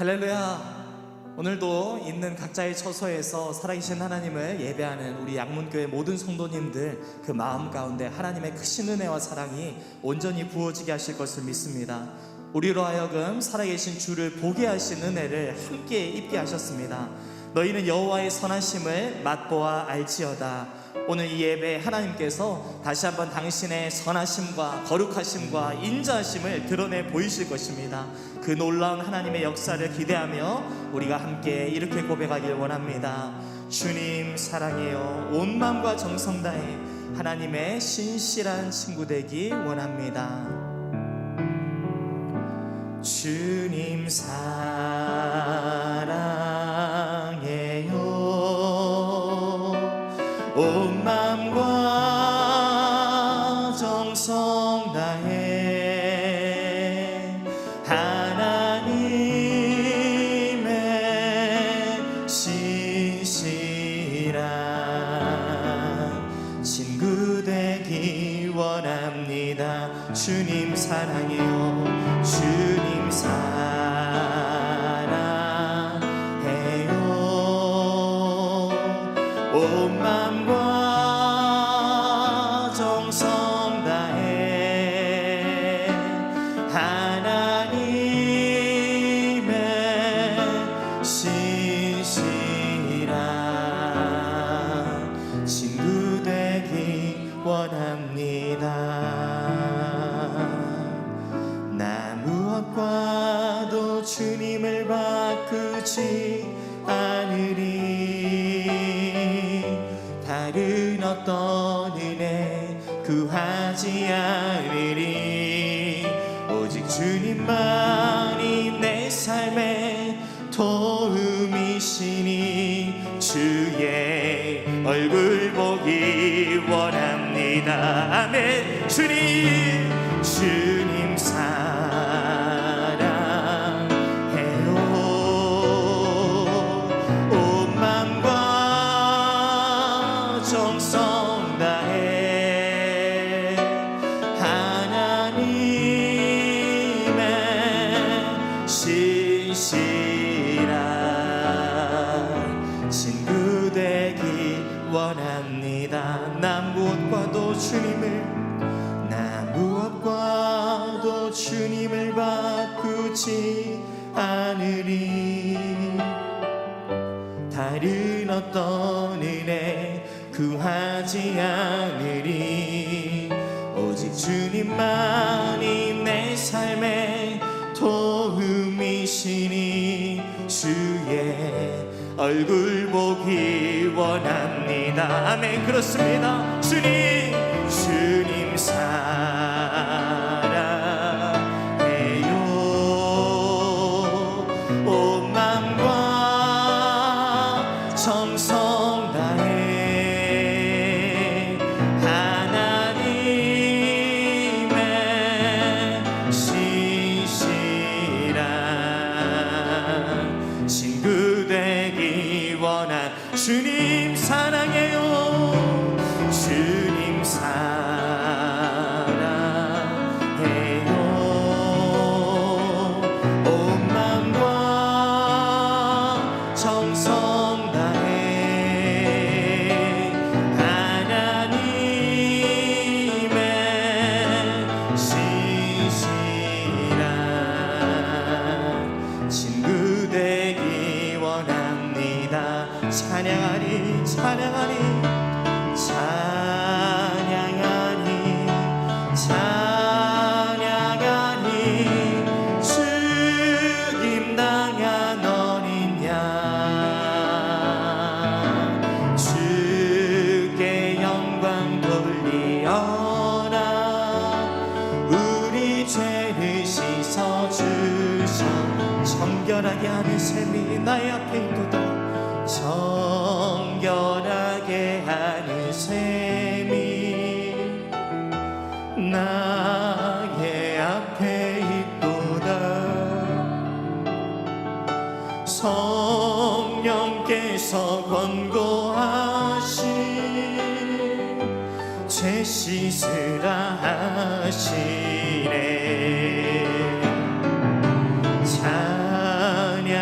할렐루야. 오늘도 있는 각자의 처소에서 살아계신 하나님을 예배하는 우리 양문교회 모든 성도님들, 그 마음 가운데 하나님의 크신 은혜와 사랑이 온전히 부어지게 하실 것을 믿습니다. 우리로 하여금 살아계신 주를 보게 하신 은혜를 함께 입게 하셨습니다. 너희는 여호와의 선하심을 맛보아 알지어다. 오늘 이 예배에 하나님께서 다시 한번 당신의 선하심과 거룩하심과 인자하심을 드러내 보이실 것입니다. 그 놀라운 하나님의 역사를 기대하며 우리가 함께 이렇게 고백하길 원합니다. 주님 사랑해요. 온 마음과 정성 다해 하나님의 신실한 친구 되기 원합니다. 주님 사랑해요. 온 마음과 정성 다해 하나님의 신실한 친구 되기 원합니다. 주님 사랑해요. 주님 사랑해요. 온 마음과 정성 다해 하나님의 신실한 친구 되기 원합니다. 나 무엇과도 주님을 바꾸지 않으리. 다른 어떤 은혜 구하지 않으리. 오직 주님만이 내 삶의 도움이시니 주의 얼굴 보기 원합니다. 아멘. 주님 사랑해요. 온 마음과 정성 다해 하나님의 신실한 친구 되기 원합니다. 나 무엇과도 주님을 바꾸지 않으리. 다른 어떤 은혜 구하지 않으리. 오직 주님만이 내 삶의 도움이시니 주의 얼굴 보기 원합니다. 아멘. 그렇습니다. 주님 사랑해요. 온 마음과 정성 다해 하나님의 신실한 친구 되기 원한 주님 사랑해요. 주님 사랑해요. 온 마음과 정성 다해 하나님의 신실한 친구 되기 원합니다. 찬양하리 찬양하리 찬양하리 죽임당한 어린 양 주께 영광 돌리어라. 우리 죄를 씻어주셔 정결하게 하는 셈이 나의 앞에 있도다. 정결하게 하는 셈이 나의 앞에 있도다. 성령께서 권고하신 죄 씻으라 하시네. 찬양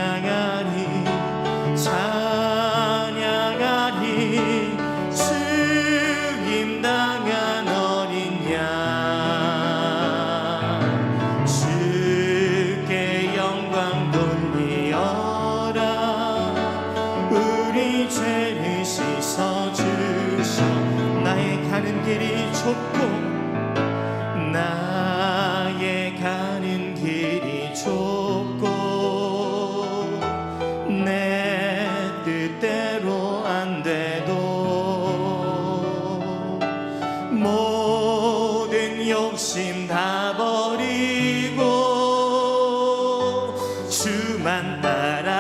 주만 따라가겠네.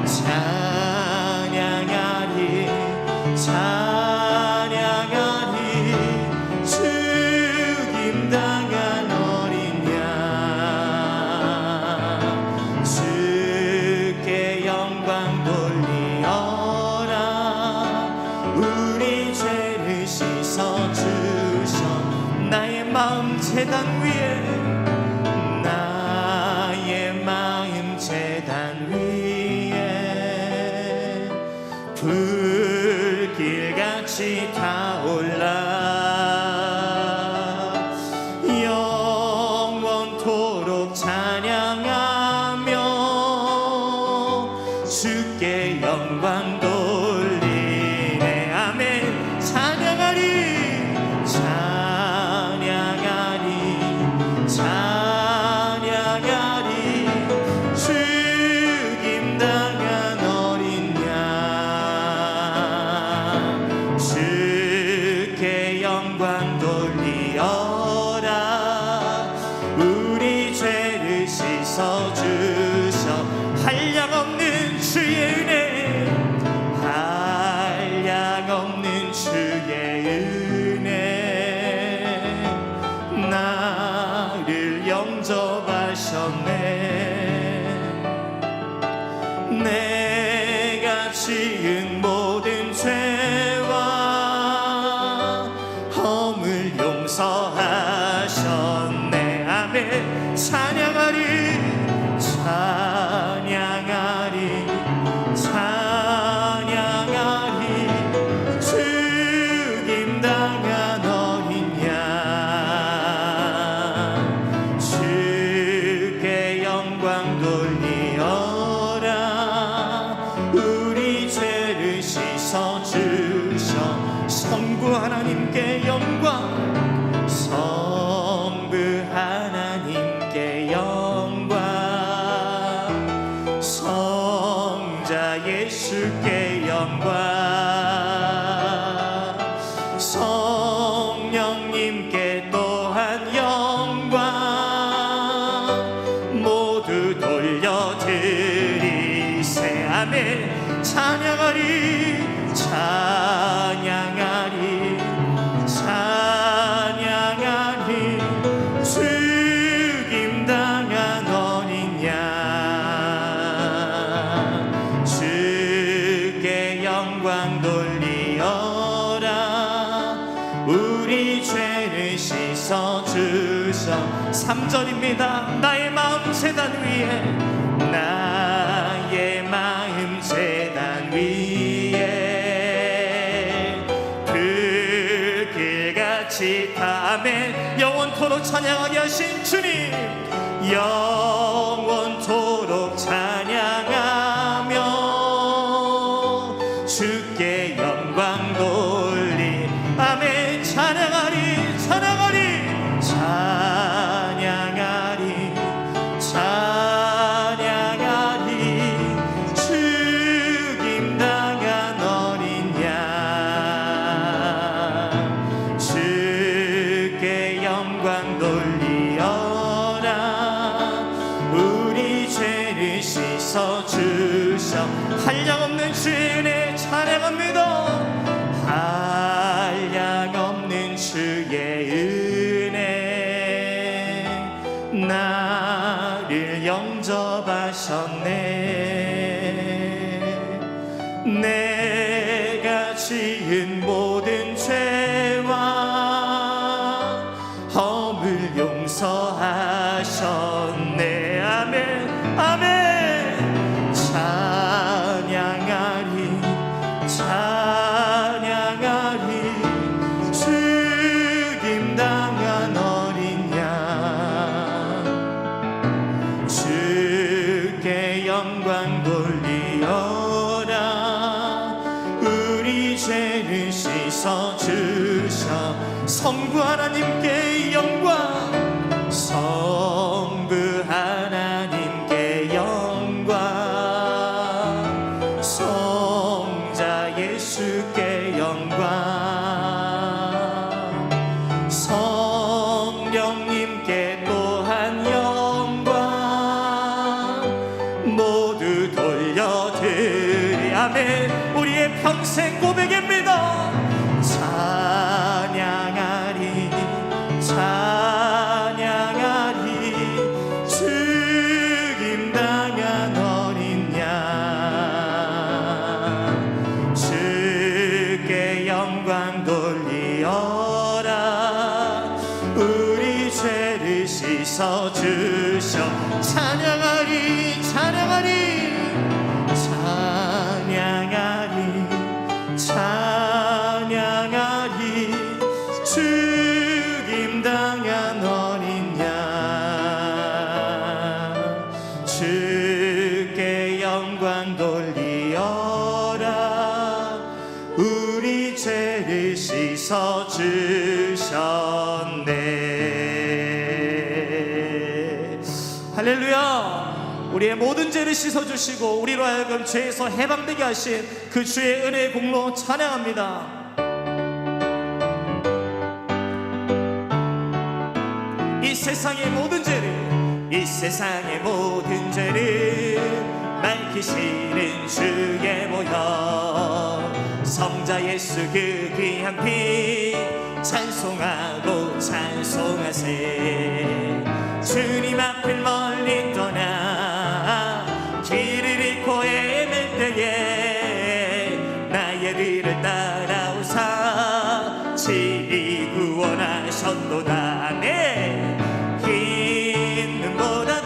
찬양하리 찬양하리 죽임당한 어린 양 주께 영광 돌리어라. 우리 죄를 씻어주셔 나의 마음 제단 위에 나의 마음 제단 위에 불길같이 타올라 영원토록 찬양하며 주께 영광 돌리네. 아멘. 찬양하리 찬양하리 죽임당한 어린 양 주께 영광 돌리어라. 우리 죄를 씻어주셔 한량없는 주의 은혜 한량없는 주의 은혜 나를 영접하셨네. 내가 지은 모든 죄와 허물 용서하셨네. 아멘. 찬양하리 찬양하리 찬양하리 죽임당한 어린 양 주께 영광 돌리어라. 우리 죄를 씻어주셔 성부 하나님께 영광 성부 하나님께 영광 성자 예수께 영광 성령님께 또한 영광 모두 돌려드리세. 아멘. 찬양하리 찬양하리 찬양하리 죽임당한 어린 양 주께 영광 돌리어라. 우리 죄를 씻어주셔 3절입니다. 나의 마음 제단 위에 나의 마음 제단 위에 불길같이 아멘. 영원토록 찬양하게 하신 주님 영원토록 찬양하며 주께 영광 돌리 아멘. 찬양하리 찬양하리 찬양하리 찬양하리 죽임당한 어린 양 주께 영광 돌리어라. 우리 죄를 씻어주셔 한량없는 주의 은혜 찬양합니다. 한량없는 주의 은혜 나를 영접하셨네. 내가 지은 모든 죄와 허물 용서하셨네. 아멘 아멘. 찬양하리 찬양하리 죽임당한 어린 양 주께 영광 돌리어라. 우리 죄를 씻어주셔 성부 하나님께 영광 성부 하나님께 영광 성자 예수께 영광 성령님께 주님께 또한 영광 모두 돌려드리. 아멘. 우리의 평생 고백입니다. 찬양하리 찬양하리 죽임당한 어린 양 주께 영광 돌리어라. 우리 죄를 씻어주셔. 찬양하리 찬양하리 찬양하리 찬양하리 죽임당한 어린 양 주께 영광 돌리어라. 우리 죄를 씻어주셨네. 할렐루야. 우리의 모든 죄를 씻어주시고 우리로 하여금 죄에서 해방되게 하신 그 주의 은혜의 공로 찬양합니다. 이 세상의 모든 죄를 밝히시는 주의 모여 성자 예수 그 귀한 피 찬송하고 찬송하세. 주님 앞을 멀리 떠나 길을 잃고 헤맬 때에 나의 뒤를 따라오사 친히 구원하셨도다. 네. 흰 눈보다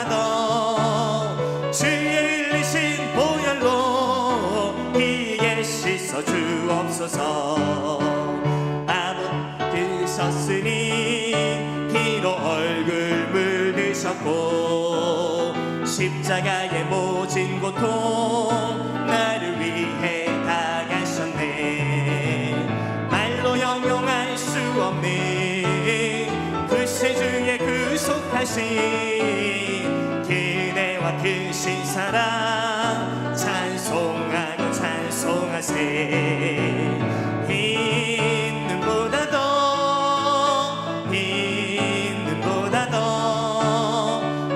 더 주의 흘리신 보혈로 이에 씻어 주옵소서. 드셨으니 피로 얼굴 물드셨고 십자가의 모진 고통 나를 위해 당하셨네. 말로 형용할 수 없는 그 세주의 구속하신 그대와 크신 사랑 찬송하고 찬송하세. 흰 눈보다 더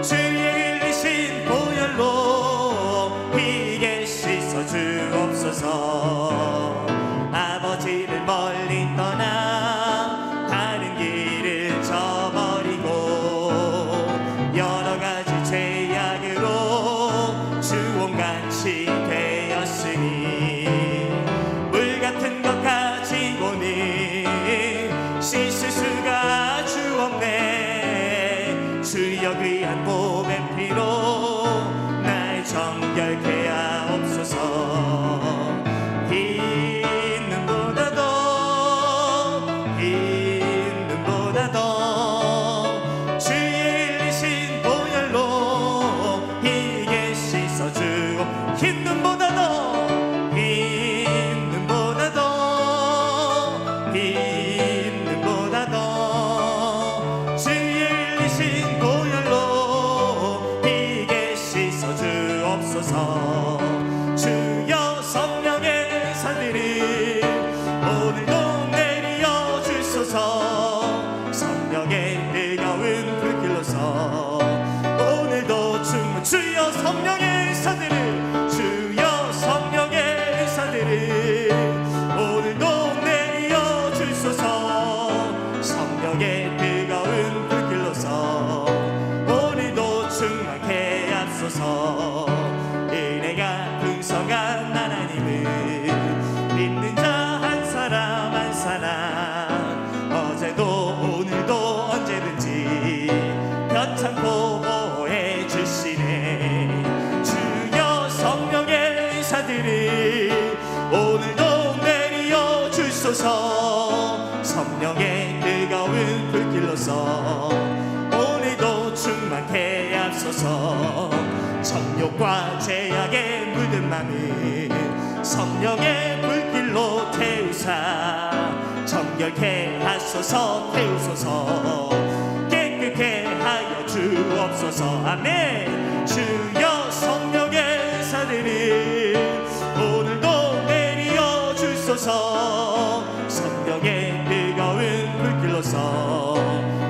주의 흘리신 보혈로 피게 씻어 주옵소서. 아버지를 멀리 떠나 다른 길을 저버리고 여러 가지 죄악으로 주홍같이 되었으니 물 같은 것 가지고는 씻을 수가 주 없네. 주여 귀한 몸의 피로 날 정결케 하옵소서. 흰 눈보다 더 주의 흘리신 보혈로 이게 씻어주고. 흰 눈보다 더 주의 흘리신 보혈로 이게 씻어주옵소서. 주여 성령의 산들이 오늘도 내려 주소서. 성령의 뜨거운 불길로서 오늘도 충만. 주여 성령의 산들이 주여 성령의 의사들이 오늘도 내려 주소서. 성령의 뜨거운 불길로서 오늘도 충만케 하소서. 은혜가 풍성한 하나님을 믿는 자 한 사람 한 사람 어제도 오늘도 언제든지 변찮고 보호해 주시네. 주여 성령의 의사들이 오늘도 내려 주소서. 성령의 뜨거운 불길로서 오늘도 충만케 하소서. 정욕과 제약에 물든 맘을 성령의 불길로 태우사 정결케 하소서. 태우소서. 깨끗게 하여 주옵소서. 아멘. 주여 성령의 사들이 오늘도 내려 주소서. 성령의 뜨거운 불길로서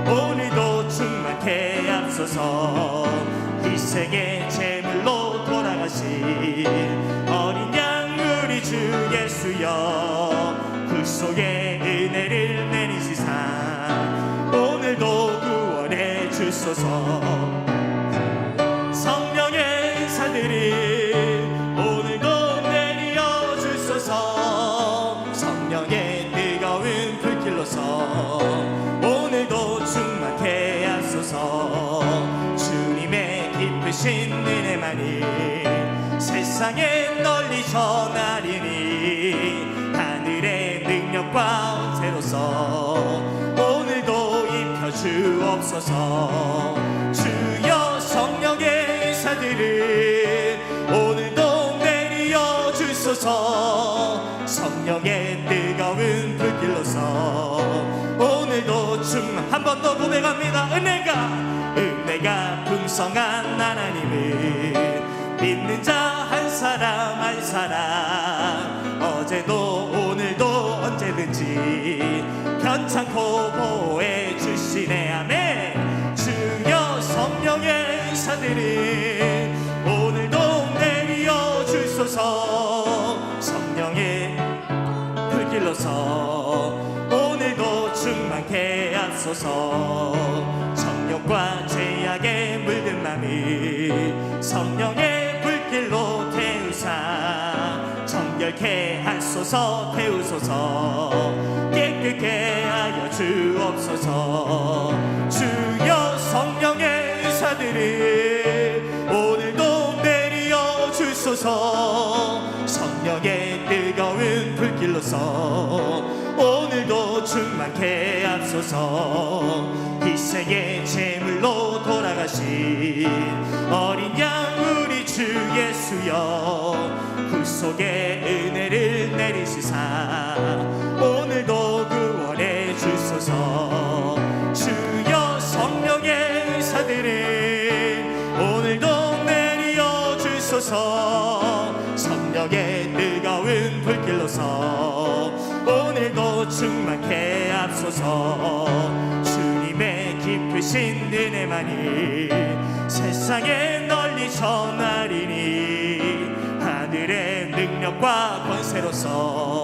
오늘도 충만케 앞서서 희생의 제물로 돌아가신 어린 양 우리 주 예수여 구속의 은혜를 내리시사 오늘도 구원해 주소서. 성령의 은사들이 오늘도 내려 주소서. 성령의 뜨거운 불길로서 오늘도 충만케 하소서. 주님의 깊으신 은혜만이 세상에 널리 전하리니 하늘의 능력과 권세로서 오늘도 입혀주옵소서. 주여 성령의 은사들을 오늘도 내려 주소서. 성령의 뜨거운 불길로서 오늘도 한 번 더 고백합니다. 은혜가 풍성한 하나님을 믿는 자 한 사람 한 사람 어제도 오늘도 언제든지 편찮고 보호해 주시네. 아멘. 주여 성령의 은사들을 오늘도 내려 주소서. 성령의 불길로서 오늘도 충만케 하소서. 정욕과 죄악에 물든 맘이 성령의 불길로 태우사 정결케 하소서. 태우소서. 깨끗게 하여 주옵소서. 주여 성령의 은사들을 오늘도 내려 주소서. 성령의 뜨거운 불길로서 오늘도 충만케 앞서서 희생의 제물로 돌아가신 어린 양 우리 주 예수여 구속의 은혜를 내리시사 오늘도 구원해 주소서. 주여 성령의 은사들을 오늘도 내려 주소서. 성령의 뜨거운 불길로서 오늘도 충만케 앞서서 주님의 깊으신 은혜만이 세상에 널리 전하리니 하늘의 능력과 권세로서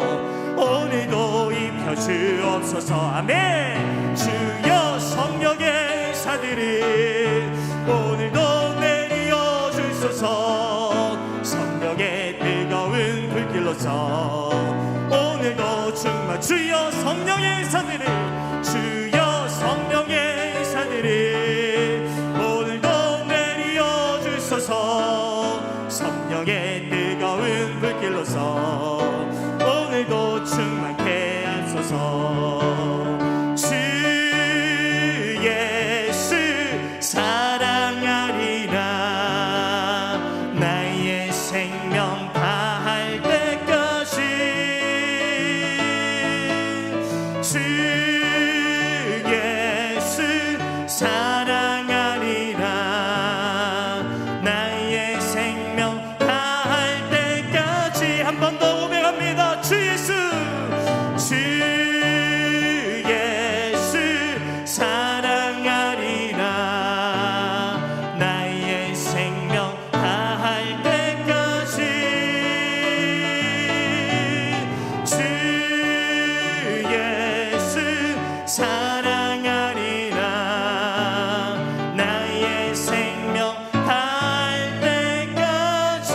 오늘도 입혀주옵소서. 아멘. 주여 성령의 은사들을 오늘도 내려 주소서. 성령의 뜨거운 불길로서 오늘도 충만 주여 성령의 은사들을 주여 성령의 은사들을 오늘도 내려 주소서. 성령의 뜨거운 불길로서 오늘도 충만케 하소서. 주 예수 사랑하리라 나의 생명 다할 때까지. 주 예수 사랑하리라 나의 생명 다할 때까지. 한 번 더 고백합니다. 주 예수 주 예수 사랑하리라 나의 생명 다할 때까지. 주 예수 사랑하리라 나의 생명 다할 때까지.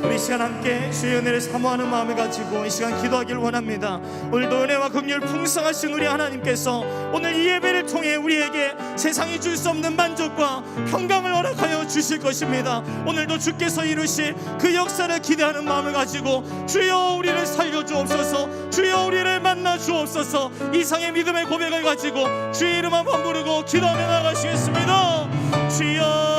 우리 이 시간 함께 주의 은혜를 사모하는 마음을 가지고 이 시간 기도하기를 원합니다. 오늘도 은혜와 긍휼 풍성하신 우리 하나님께서 오늘 이 예배를 통해 우리에게 세상이 줄 수 없는 만족과 평강을 허락하여 주실 것입니다. 오늘도 주께서 이루실 그 역사를 기대하는 마음을 가지고 주여 우리를 살려주옵소서. 주여 우리를 만나 주옵소서. 이상의 믿음의 고백을 가지고 주의 이름 한번 부르고 기도하며 나가시겠습니다. 주여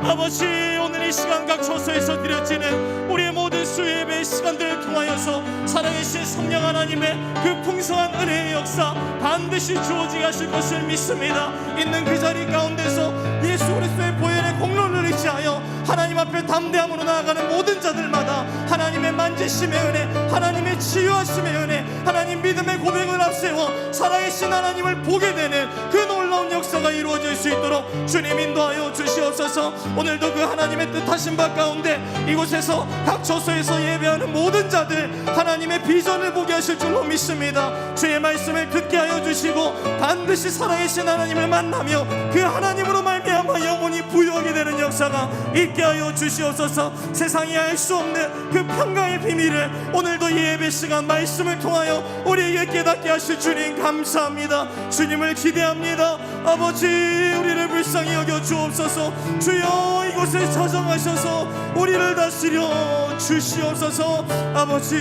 아버지, 오늘 이 시간 각 처소에서 드려지는 우리의 모든 수요 예배의 시간들을 통하여서 살아계신 성령 하나님의 그 풍성한 은혜의 역사 반드시 주어지게 하실 것을 믿습니다. 있는 그 자리 가운데서 예수 그리스도의 보혈의 공로를 의지하여 하나님 앞에 담대함으로 나아가는 모든 자들마다 하나님의 만지심의 은혜, 하나님의 치유하심의 은혜, 하나님 믿음의 고백을 앞세워 살아계신 하나님을 보게 되는 그 놀라운 역사가 이루어질 수 있도록 주님 인도하여 주시옵소서. 오늘도 그 하나님의 뜻하신 바 가운데 이곳에서 각 처소에서 예배하는 모든 자들 하나님의 비전을 보게 하실 줄로 믿습니다. 주의 말씀을 듣게 하여 주시고 반드시 살아계신 하나님을 만나며 그 하나님으로 말미암아 영혼이 부유하게 되는 역사가 있게 하여 주시옵소서. 세상이 알 수 없는 그 평강의 비밀을 오늘도 예배 시간 말씀을 통하여 우리에게 깨닫게 하실 주님 감사합니다. 주님을 기대합니다. 아버지, 우리를 불쌍히 여겨 주옵소서. 주여, 이곳에 자정하셔서 우리를 다스려 주시옵소서. 아버지.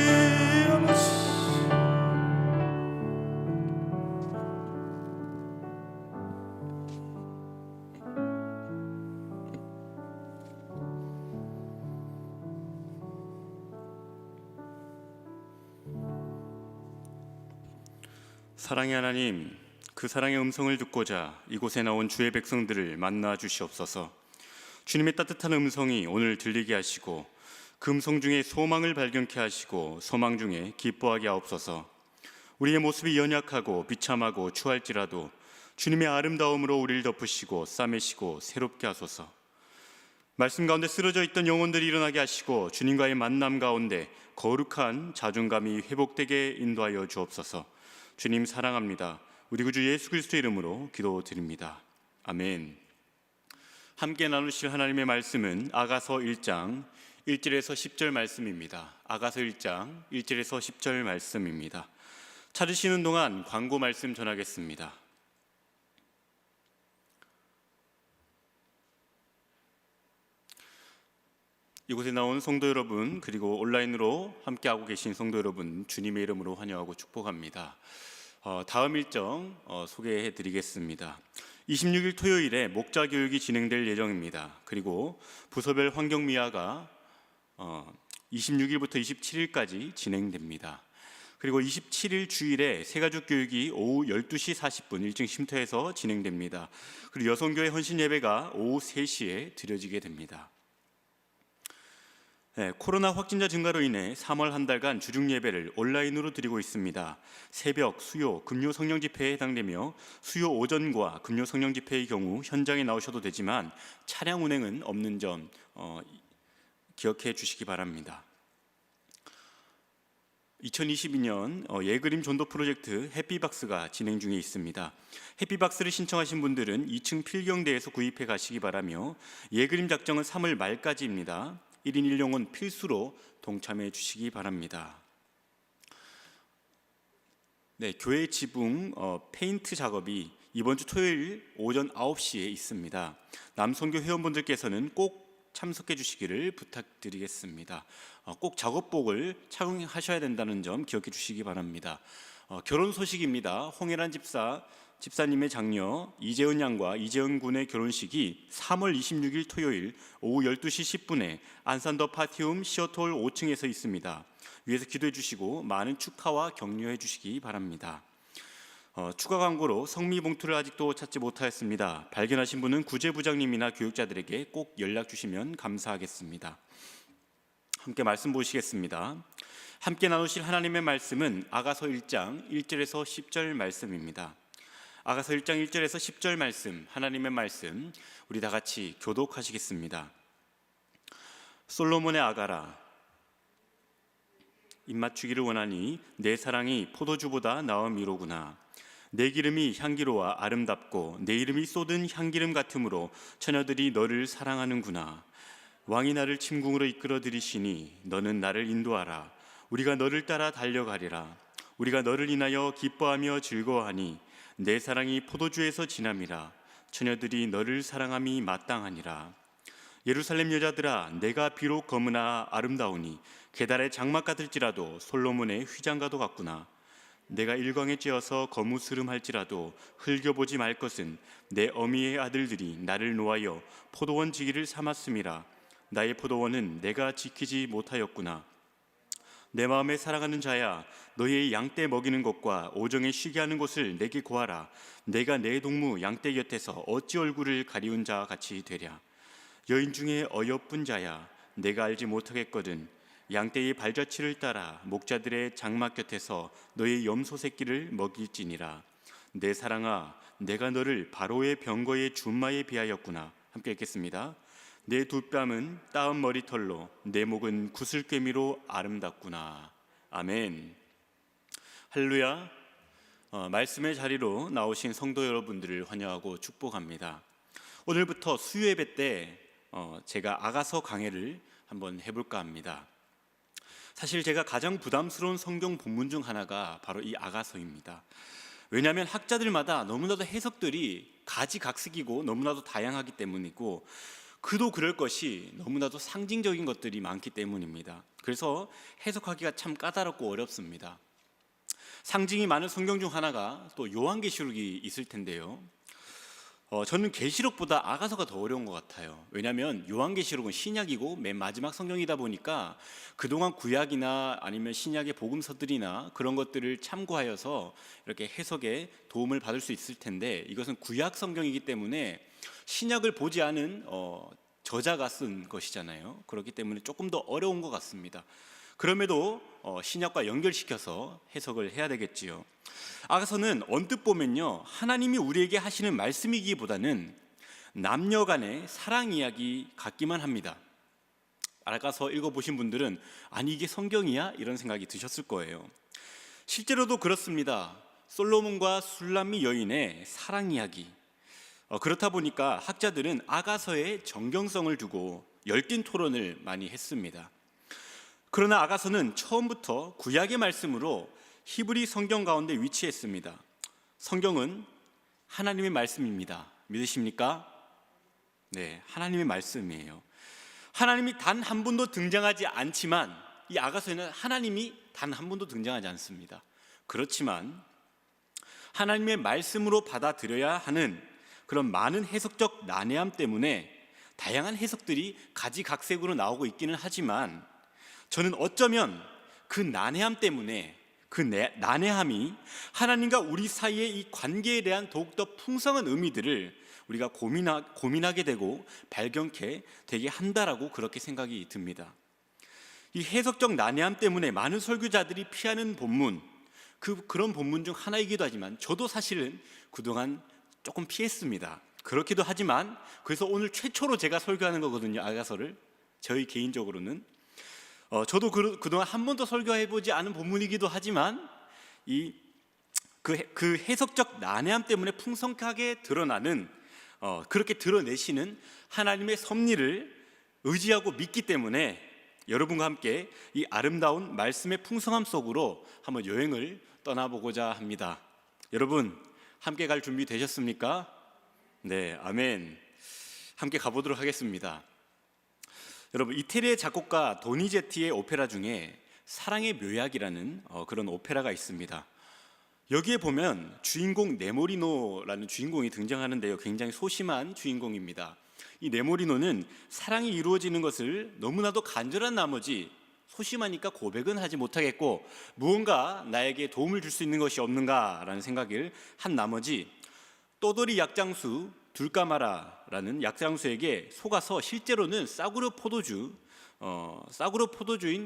사랑의 하나님, 그 사랑의 음성을 듣고자 이곳에 나온 주의 백성들을 만나 주시옵소서. 주님의 따뜻한 음성이 오늘 들리게 하시고 그 음성 중에 소망을 발견케 하시고 소망 중에 기뻐하게 하옵소서. 우리의 모습이 연약하고 비참하고 추할지라도 주님의 아름다움으로 우리를 덮으시고 싸매시고 새롭게 하소서. 말씀 가운데 쓰러져 있던 영혼들이 일어나게 하시고 주님과의 만남 가운데 거룩한 자존감이 회복되게 인도하여 주옵소서. 주님 사랑합니다. 우리 구주 예수 그리스도의 이름으로 기도드립니다. 아멘. 함께 나누실 하나님의 말씀은 아가서 1장 1절에서 10절 말씀입니다. 아가서 1장 1절에서 10절 말씀입니다. 찾으시는 동안 광고 말씀 전하겠습니다. 이곳에 나온 성도 여러분, 그리고 온라인으로 함께하고 계신 성도 여러분, 주님의 이름으로 환영하고 축복합니다. 다음 일정 소개해 드리겠습니다. 26일 토요일에 목자 교육이 진행될 예정입니다. 그리고 부서별 환경미화가 26일부터 27일까지 진행됩니다. 그리고 27일 주일에 새가족 교육이 오후 12시 40분 1층 쉼터에서 진행됩니다. 그리고 여성교회 헌신 예배가 오후 3시에 드려지게 됩니다. 코로나 확진자 증가로 인해 3월 한 달간 주중 예배를 온라인으로 드리고 있습니다. 새벽, 수요, 금요 성령 집회에 해당되며 수요 오전과 금요 성령 집회의 경우 현장에 나오셔도 되지만 차량 운행은 없는 점 기억해 주시기 바랍니다. 2022년 예그림 전도 프로젝트 해피박스가 진행 중에 있습니다. 해피박스를 신청하신 분들은 2층 필경대에서 구입해 가시기 바라며 예그림 작정은 3월 말까지입니다. 1인 1용은 필수로 동참해 주시기 바랍니다. 교회 지붕 페인트 작업이 이번 주 토요일 오전 9시에 있습니다. 남선교 회원분들께서는 꼭 참석해 주시기를 부탁드리겠습니다. 꼭 작업복을 착용하셔야 된다는 점 기억해 주시기 바랍니다. 결혼 소식입니다. 홍혜란 집사님의 장녀 이재은 양과 이재은 군의 결혼식이 3월 26일 토요일 오후 12시 10분에 안산 더 파티움 시어터홀 5층에서 있습니다. 위에서 기도해 주시고 많은 축하와 격려해 주시기 바랍니다. 추가 광고로 성미 봉투를 아직도 찾지 못하였습니다. 발견하신 분은 구제부장님이나 교육자들에게 꼭 연락 주시면 감사하겠습니다. 함께 말씀 보시겠습니다. 함께 나누실 하나님의 말씀은 아가서 1장 1절에서 10절 말씀입니다. 아가서 1장 1절에서 10절 말씀, 하나님의 말씀 우리 다 같이 교독하시겠습니다. 솔로몬의 아가라, 입맞추기를 원하니 내 사랑이 포도주보다 나음이로구나. 내 기름이 향기로워 아름답고 내 이름이 쏟은 향기름 같으므로 처녀들이 너를 사랑하는구나. 왕이 나를 침궁으로 이끌어 들이시니 너는 나를 인도하라. 우리가 너를 따라 달려가리라. 우리가 너를 인하여 기뻐하며 즐거워하니 내 사랑이 포도주에서 지남이라. 처녀들이 너를 사랑함이 마땅하니라. 예루살렘 여자들아, 내가 비록 검으나 아름다우니 게달의 장막 같을지라도 솔로몬의 휘장과도 같구나. 내가 일광에 찧어서 거무스름할지라도 흘겨보지 말 것은 내 어미의 아들들이 나를 노하여 포도원 지기를 삼았음이라. 나의 포도원은 내가 지키지 못하였구나. 내 마음에 사랑하는 자야, 너의 양떼 먹이는 것과 오정에 쉬게 하는 곳을 내게 구하라. 내가 내 동무 양떼 곁에서 어찌 얼굴을 가리운 자 같이 되랴. 여인 중에 어여쁜 자야 내가 알지 못하겠거든. 양떼의 발자취를 따라 목자들의 장막 곁에서 너의 염소 새끼를 먹일지니라. 내 사랑아, 내가 너를 바로의 병거의 준마에 비하였구나. 함께 읽겠습니다. 내 두 뺨은 따은 머리털로 내 목은 구슬꿰미로 아름답구나. 아멘. 할렐루야. 말씀의 자리로 나오신 성도 여러분들을 환영하고 축복합니다. 오늘부터 수요예배 때 제가 아가서 강해를 한번 해볼까 합니다. 사실 제가 가장 부담스러운 성경 본문 중 하나가 바로 이 아가서입니다. 왜냐하면 학자들마다 너무나도 해석들이 가지각색이고 너무나도 다양하기 때문이고, 그도 그럴 것이 너무나도 상징적인 것들이 많기 때문입니다. 그래서 해석하기가 참 까다롭고 어렵습니다. 상징이 많은 성경 중 하나가 또 요한계시록이 있을 텐데요. 저는 계시록보다 아가서가 더 어려운 것 같아요. 왜냐하면 요한계시록은 신약이고 맨 마지막 성경이다 보니까 그동안 구약이나 아니면 신약의 복음서들이나 그런 것들을 참고하여서 이렇게 해석에 도움을 받을 수 있을 텐데, 이것은 구약 성경이기 때문에 신약을 보지 않은 저자가 쓴 것이잖아요. 그렇기 때문에 조금 더 어려운 것 같습니다. 그럼에도 신약과 연결시켜서 해석을 해야 되겠지요. 아가서는 언뜻 보면요, 하나님이 우리에게 하시는 말씀이기보다는 남녀 간의 사랑 이야기 같기만 합니다. 아가서 읽어보신 분들은 아니 이게 성경이야? 이런 생각이 드셨을 거예요. 실제로도 그렇습니다. 솔로몬과 술람미 여인의 사랑 이야기. 그렇다 보니까 학자들은 아가서의 정경성을 두고 열띤 토론을 많이 했습니다. 그러나 아가서는 처음부터 구약의 말씀으로 히브리 성경 가운데 위치했습니다. 성경은 하나님의 말씀입니다. 믿으십니까? 네, 하나님의 말씀이에요. 하나님이 단 한 번도 등장하지 않지만 이 아가서에는 하나님이 단 한 번도 등장하지 않습니다. 그렇지만 하나님의 말씀으로 받아들여야 하는 그런 많은 해석적 난해함 때문에 다양한 해석들이 가지각색으로 나오고 있기는 하지만, 저는 어쩌면 그 난해함 때문에 그 난해함이 하나님과 우리 사이의 이 관계에 대한 더욱더 풍성한 의미들을 우리가 고민하게 되고 발견케 되게 한다라고 그렇게 생각이 듭니다. 이 해석적 난해함 때문에 많은 설교자들이 피하는 본문, 그런 본문 중 하나이기도 하지만 저도 사실은 그동안 조금 피했습니다. 그렇기도 하지만 그래서 오늘 최초로 제가 설교하는 거거든요, 아가서를. 저희 개인적으로는 저도 그동안 한 번도 설교해보지 않은 본문이기도 하지만 그 해석적 난해함 때문에 풍성하게 드러나는, 그렇게 드러내시는 하나님의 섭리를 의지하고 믿기 때문에 여러분과 함께 이 아름다운 말씀의 풍성함 속으로 한번 여행을 떠나보고자 합니다. 여러분 함께 갈 준비 되셨습니까? 네, 아멘. 함께 가보도록 하겠습니다. 여러분, 이태리의 작곡가 도니제티의 오페라 중에 사랑의 묘약이라는 그런 오페라가 있습니다. 여기에 보면 주인공 네모리노라는 주인공이 등장하는데요, 굉장히 소심한 주인공입니다. 이 네모리노는 사랑이 이루어지는 것을 너무나도 간절한 나머지 소심하니까 고백은 하지 못하겠고 무언가 나에게 도움을 줄 수 있는 것이 없는가라는 생각을 한 나머지 또돌이 약장수 둘까마라라는 약장수에게 속아서 실제로는 싸구려 포도주인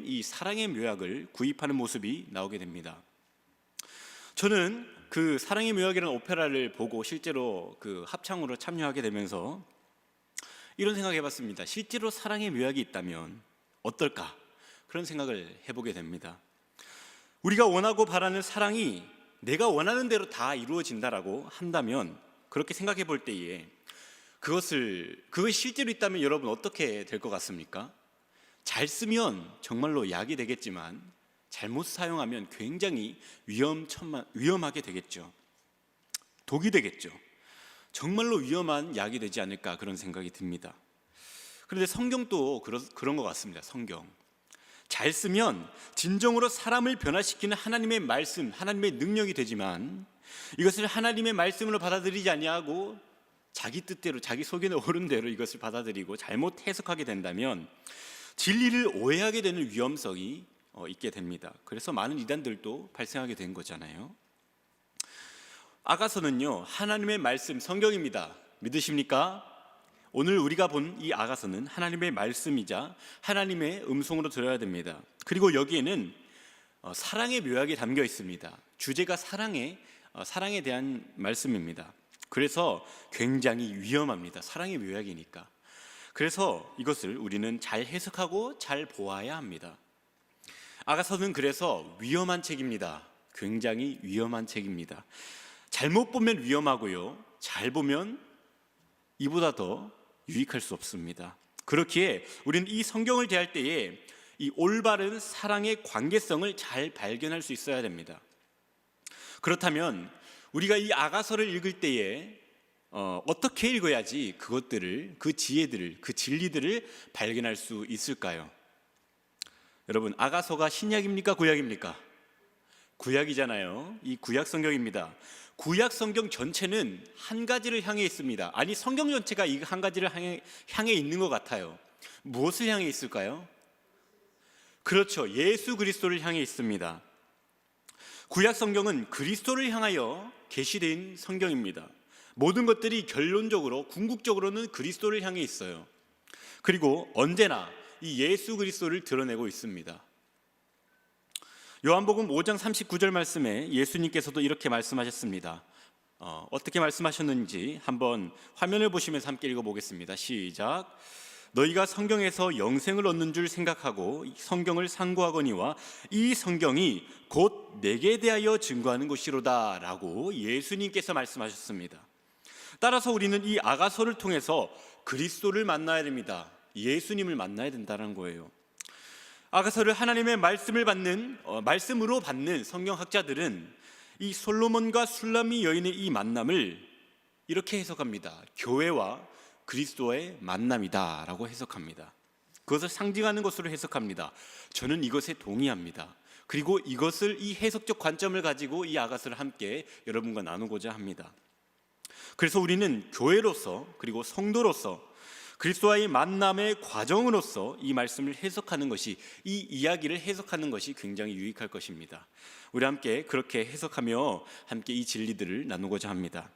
이 사랑의 묘약을 구입하는 모습이 나오게 됩니다. 저는 그 사랑의 묘약이라는 오페라를 보고 실제로 그 합창으로 참여하게 되면서 이런 생각을 해봤습니다. 실제로 사랑의 묘약이 있다면 어떨까? 그런 생각을 해보게 됩니다. 우리가 원하고 바라는 사랑이 내가 원하는 대로 다 이루어진다라고 한다면, 그렇게 생각해 볼 때에 그것이 실제로 있다면 여러분 어떻게 될 것 같습니까? 잘 쓰면 정말로 약이 되겠지만 잘못 사용하면 굉장히 위험하게 되겠죠. 독이 되겠죠. 정말로 위험한 약이 되지 않을까 그런 생각이 듭니다. 그런데 성경도 그런 것 같습니다. 성경 잘 쓰면 진정으로 사람을 변화시키는 하나님의 말씀, 하나님의 능력이 되지만 이것을 하나님의 말씀으로 받아들이지 아니하고 자기 뜻대로, 자기 속에 오른 대로 이것을 받아들이고 잘못 해석하게 된다면 진리를 오해하게 되는 위험성이 있게 됩니다. 그래서 많은 이단들도 발생하게 된 거잖아요. 아가서는요, 하나님의 말씀, 성경입니다. 믿으십니까? 오늘 우리가 본 이 아가서는 하나님의 말씀이자 하나님의 음성으로 들어야 됩니다. 그리고 여기에는 사랑의 묘약이 담겨 있습니다. 주제가 사랑에 대한 말씀입니다. 그래서 굉장히 위험합니다. 사랑의 묘약이니까. 그래서 이것을 우리는 잘 해석하고 잘 보아야 합니다. 아가서는 그래서 위험한 책입니다. 굉장히 위험한 책입니다. 잘못 보면 위험하고요, 잘 보면 이보다 더 유익할 수 없습니다. 그렇기에 우리는 이 성경을 대할 때에 이 올바른 사랑의 관계성을 잘 발견할 수 있어야 됩니다. 그렇다면 우리가 이 아가서를 읽을 때에 어떻게 읽어야지 그것들을, 그 지혜들을, 그 진리들을 발견할 수 있을까요? 여러분, 아가서가 신약입니까? 구약입니까? 구약이잖아요. 이 구약 성경입니다. 구약 성경 전체는 한 가지를 향해 있습니다. 아니, 성경 전체가 이 한 가지를 향해 있는 것 같아요. 무엇을 향해 있을까요? 그렇죠. 예수 그리스도를 향해 있습니다. 구약 성경은 그리스도를 향하여 계시된 성경입니다. 모든 것들이 결론적으로, 궁극적으로는 그리스도를 향해 있어요. 그리고 언제나 이 예수 그리스도를 드러내고 있습니다. 요한복음 5장 39절 말씀에 예수님께서도 이렇게 말씀하셨습니다. 어떻게 말씀하셨는지 한번 화면을 보시면서 함께 읽어보겠습니다. 시작. 너희가 성경에서 영생을 얻는 줄 생각하고 성경을 상고하거니와 이 성경이 곧 내게 대하여 증거하는 것이로다 라고 예수님께서 말씀하셨습니다. 따라서 우리는 이 아가서를 통해서 그리스도를 만나야 됩니다. 예수님을 만나야 된다는 거예요. 아가서를 하나님의 말씀으로 받는 성경학자들은 이 솔로몬과 술람미 여인의 이 만남을 이렇게 해석합니다. 교회와 그리스도의 만남이다라고 해석합니다. 그것을 상징하는 것으로 해석합니다. 저는 이것에 동의합니다. 그리고 이것을, 이 해석적 관점을 가지고 이 아가서를 함께 여러분과 나누고자 합니다. 그래서 우리는 교회로서, 그리고 성도로서, 그리스도와의 만남의 과정으로서 이 말씀을 해석하는 것이, 이 이야기를 해석하는 것이 굉장히 유익할 것입니다. 우리 함께 그렇게 해석하며 함께 이 진리들을 나누고자 합니다.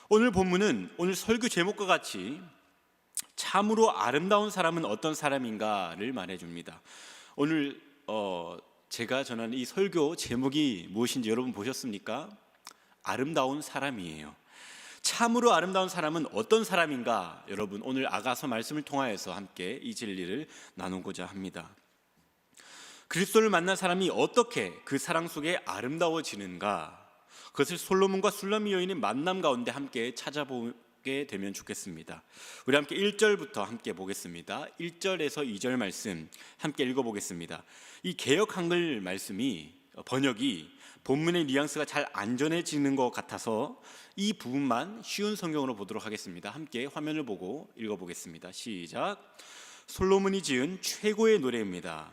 오늘 본문은 오늘 설교 제목과 같이 참으로 아름다운 사람은 어떤 사람인가를 말해줍니다. 오늘 제가 전하는 이 설교 제목이 무엇인지 여러분 보셨습니까? 아름다운 사람이에요. 참으로 아름다운 사람은 어떤 사람인가? 여러분, 오늘 아가서 말씀을 통하여서 함께 이 진리를 나누고자 합니다. 그리스도를 만난 사람이 어떻게 그 사랑 속에 아름다워지는가? 그것을 솔로몬과 술람미 여인의 만남 가운데 함께 찾아보게 되면 좋겠습니다. 우리 함께 1절부터 함께 보겠습니다. 1절에서 2절 말씀 함께 읽어보겠습니다. 이 개역 한글 말씀이, 번역이 본문의 뉘앙스가 잘 안 전해지는 것 같아서 이 부분만 쉬운 성경으로 보도록 하겠습니다. 함께 화면을 보고 읽어보겠습니다. 시작. 솔로몬이 지은 최고의 노래입니다.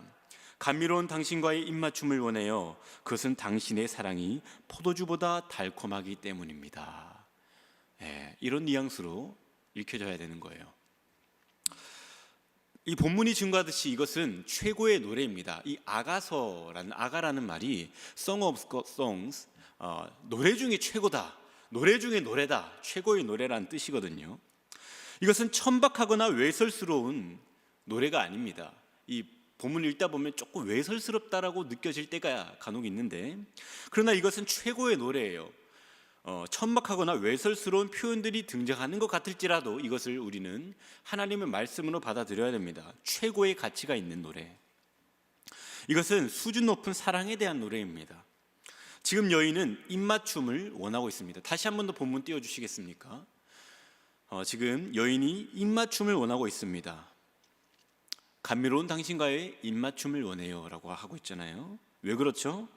감미로운 당신과의 입맞춤을 원해요. 그것은 당신의 사랑이 포도주보다 달콤하기 때문입니다. 이런 뉘앙스로 읽혀져야 되는 거예요. 이 본문이 증거하듯이 이것은 최고의 노래입니다. 이 아가라는 말이 Song of Songs, 노래 중에 최고다, 노래 중에 노래다, 최고의 노래라는 뜻이거든요. 이것은 천박하거나 외설스러운 노래가 아닙니다. 이 본문을 읽다 보면 조금 외설스럽다라고 느껴질 때가 간혹 있는데, 그러나 이것은 최고의 노래예요. 천박하거나 외설스러운 표현들이 등장하는 것 같을지라도 이것을 우리는 하나님의 말씀으로 받아들여야 됩니다. 최고의 가치가 있는 노래. 이것은 수준 높은 사랑에 대한 노래입니다. 지금 여인은 입맞춤을 원하고 있습니다. 다시 한 번 더 본문 띄워주시겠습니까? 지금 여인이 입맞춤을 원하고 있습니다. 감미로운 당신과의 입맞춤을 원해요 라고 하고 있잖아요. 왜 그렇죠?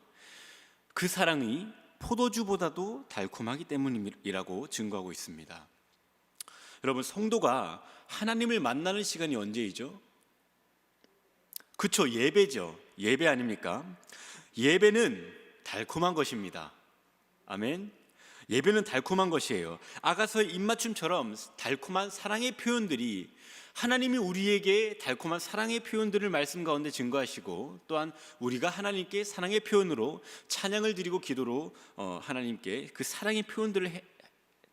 그 사랑이 포도주보다도 달콤하기 때문이라고 증거하고 있습니다. 여러분, 성도가 하나님을 만나는 시간이 언제이죠? 그렇죠, 예배죠. 예배 아닙니까? 예배는 달콤한 것입니다. 아멘. 예배는 달콤한 것이에요. 아가서의 입맞춤처럼 달콤한 사랑의 표현들이, 하나님이 우리에게 달콤한 사랑의 표현들을 말씀 가운데 증거하시고, 또한 우리가 하나님께 사랑의 표현으로 찬양을 드리고 기도로 하나님께 그 사랑의 표현들을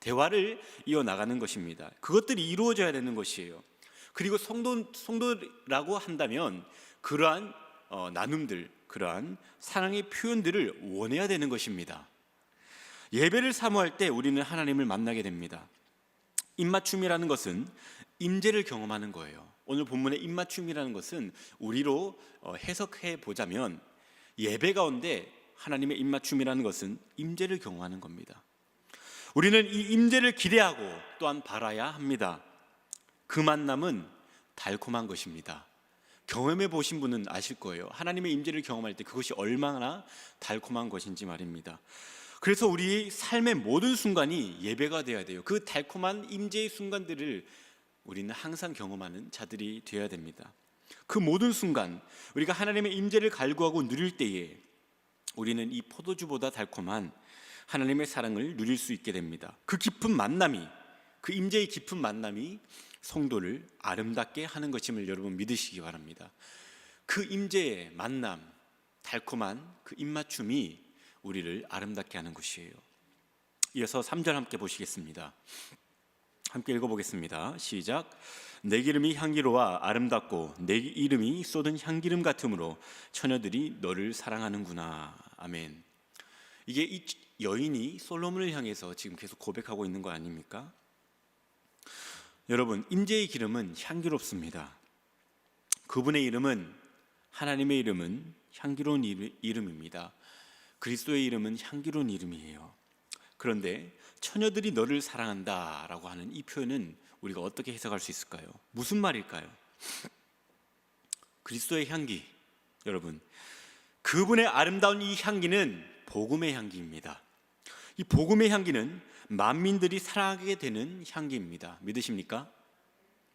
대화를 이어나가는 것입니다. 그것들이 이루어져야 되는 것이에요. 그리고 성도라고 한다면 그러한 나눔들, 그러한 사랑의 표현들을 원해야 되는 것입니다. 예배를 사모할 때 우리는 하나님을 만나게 됩니다. 입맞춤이라는 것은 임재를 경험하는 거예요. 오늘 본문의 입맞춤이라는 것은 우리로 해석해 보자면 예배 가운데 하나님의 입맞춤이라는 것은 임재를 경험하는 겁니다. 우리는 이 임재를 기대하고 또한 바라야 합니다. 그 만남은 달콤한 것입니다. 경험해 보신 분은 아실 거예요. 하나님의 임재를 경험할 때 그것이 얼마나 달콤한 것인지 말입니다. 그래서 우리 삶의 모든 순간이 예배가 되어야 돼요. 그 달콤한 임재의 순간들을 우리는 항상 경험하는 자들이 되어야 됩니다. 그 모든 순간 우리가 하나님의 임재를 갈구하고 누릴 때에 우리는 이 포도주보다 달콤한 하나님의 사랑을 누릴 수 있게 됩니다. 그 깊은 만남이, 그 임재의 깊은 만남이 성도를 아름답게 하는 것임을 여러분 믿으시기 바랍니다. 그 임재의 만남, 달콤한 그 입맞춤이 우리를 아름답게 하는 것이에요. 이어서 3절 함께 보시겠습니다. 함께 읽어보겠습니다. 시작. 내 기름이 향기로워 아름답고 내 이름이 쏟은 향기름 같으므로 처녀들이 너를 사랑하는구나. 아멘. 이게 이 여인이 솔로몬을 향해서 지금 계속 고백하고 있는 거 아닙니까? 여러분, 임재의 기름은 향기롭습니다. 그분의 이름은, 하나님의 이름은 향기로운 이름입니다. 그리스도의 이름은 향기로운 이름이에요. 그런데 처녀들이 너를 사랑한다라고 하는 이 표현은 우리가 어떻게 해석할 수 있을까요? 무슨 말일까요? 그리스도의 향기, 여러분, 그분의 아름다운 이 향기는 복음의 향기입니다. 이 복음의 향기는 만민들이 사랑하게 되는 향기입니다. 믿으십니까?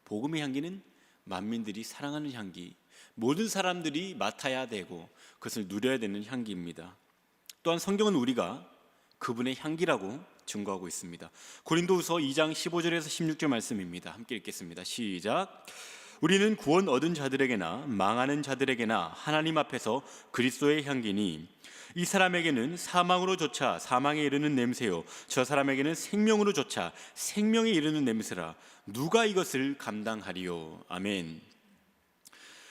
복음의 향기는 만민들이 사랑하는 향기, 모든 사람들이 맡아야 되고 그것을 누려야 되는 향기입니다. 또한 성경은 우리가 그분의 향기라고 증거하고 있습니다. 고린도후서 2장 15절에서 16절 말씀입니다. 함께 읽겠습니다. 시작. 우리는 구원 얻은 자들에게나 망하는 자들에게나 하나님 앞에서 그리스도의 향기니 이 사람에게는 사망으로조차 사망에 이르는 냄새요 저 사람에게는 생명으로조차 생명에 이르는 냄새라. 누가 이것을 감당하리요? 아멘.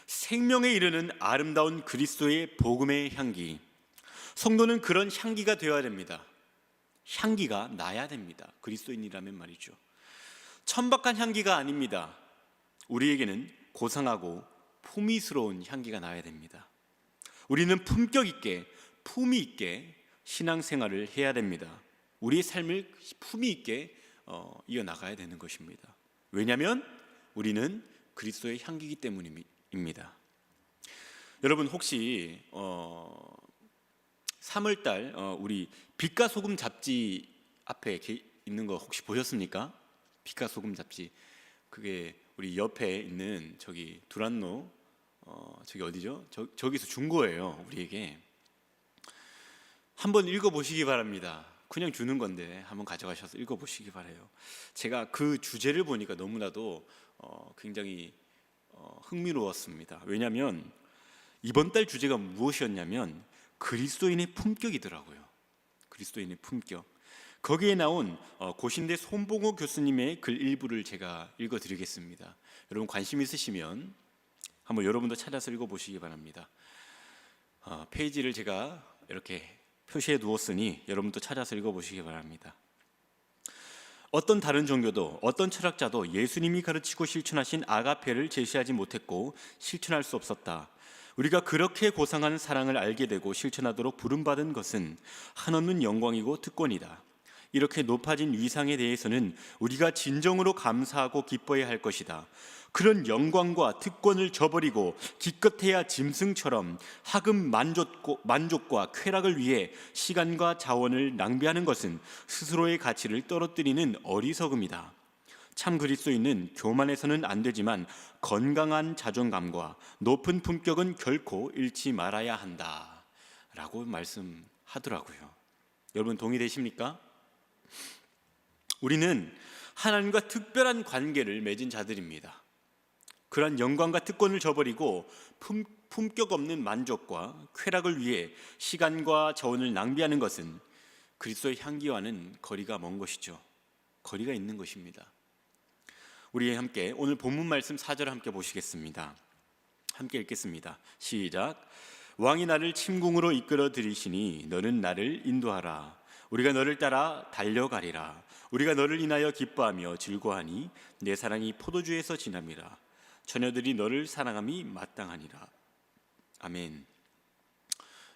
생명에 이르는 아름다운 그리스도의 복음의 향기, 성도는 그런 향기가 되어야 됩니다. 향기가 나야 됩니다. 그리스도인이라면 말이죠. 천박한 향기가 아닙니다. 우리에게는 고상하고 품위스러운 향기가 나야 됩니다. 우리는 품격 있게, 품위 있게 신앙생활을 해야 됩니다. 우리의 삶을 품위 있게 이어나가야 되는 것입니다. 왜냐하면 우리는 그리스도의 향기이기 때문입니다. 여러분 혹시 3월달 우리 빛과 소금 잡지 앞에 있는 거 혹시 보셨습니까? 빛과 소금 잡지. 그게 우리 옆에 있는 저기 두란노 저기 어디죠? 저기서 준 거예요. 우리에게 한번 읽어보시기 바랍니다. 그냥 주는 건데 한번 가져가셔서 읽어보시기 바라요. 제가 그 주제를 보니까 너무나도 굉장히 흥미로웠습니다. 왜냐하면 이번 달 주제가 무엇이었냐면 그리스도인의 품격이더라고요. 그리스도인의 품격. 거기에 나온 고신대 손봉호 교수님의 글 일부를 제가 읽어드리겠습니다. 여러분 관심 있으시면 한번 여러분도 찾아서 읽어보시기 바랍니다. 페이지를 제가 이렇게 표시해 두었으니 여러분도 찾아서 읽어보시기 바랍니다. 어떤 다른 종교도 어떤 철학자도 예수님이 가르치고 실천하신 아가페를 제시하지 못했고 실천할 수 없었다. 우리가 그렇게 고상한 사랑을 알게 되고 실천하도록 부름받은 것은 한없는 영광이고 특권이다. 이렇게 높아진 위상에 대해서는 우리가 진정으로 감사하고 기뻐해야 할 것이다. 그런 영광과 특권을 저버리고 기껏해야 짐승처럼 하급 만족과 쾌락을 위해 시간과 자원을 낭비하는 것은 스스로의 가치를 떨어뜨리는 어리석음이다. 참 그리스도인은 교만해서는 안 되지만 건강한 자존감과 높은 품격은 결코 잃지 말아야 한다 라고 말씀하더라고요. 여러분 동의되십니까? 우리는 하나님과 특별한 관계를 맺은 자들입니다. 그러한 영광과 특권을 저버리고 품격 없는 만족과 쾌락을 위해 시간과 자원을 낭비하는 것은 그리스도의 향기와는 거리가 먼 것이죠. 거리가 있는 것입니다. 우리 함께 오늘 본문 말씀 4절을 함께 보시겠습니다. 함께 읽겠습니다. 시작. 왕이 나를 침궁으로 이끌어 들이시니 너는 나를 인도하라. 우리가 너를 따라 달려가리라. 우리가 너를 인하여 기뻐하며 즐거워하니 내 사랑이 포도주에서 지남이라. 처녀들이 너를 사랑함이 마땅하니라. 아멘.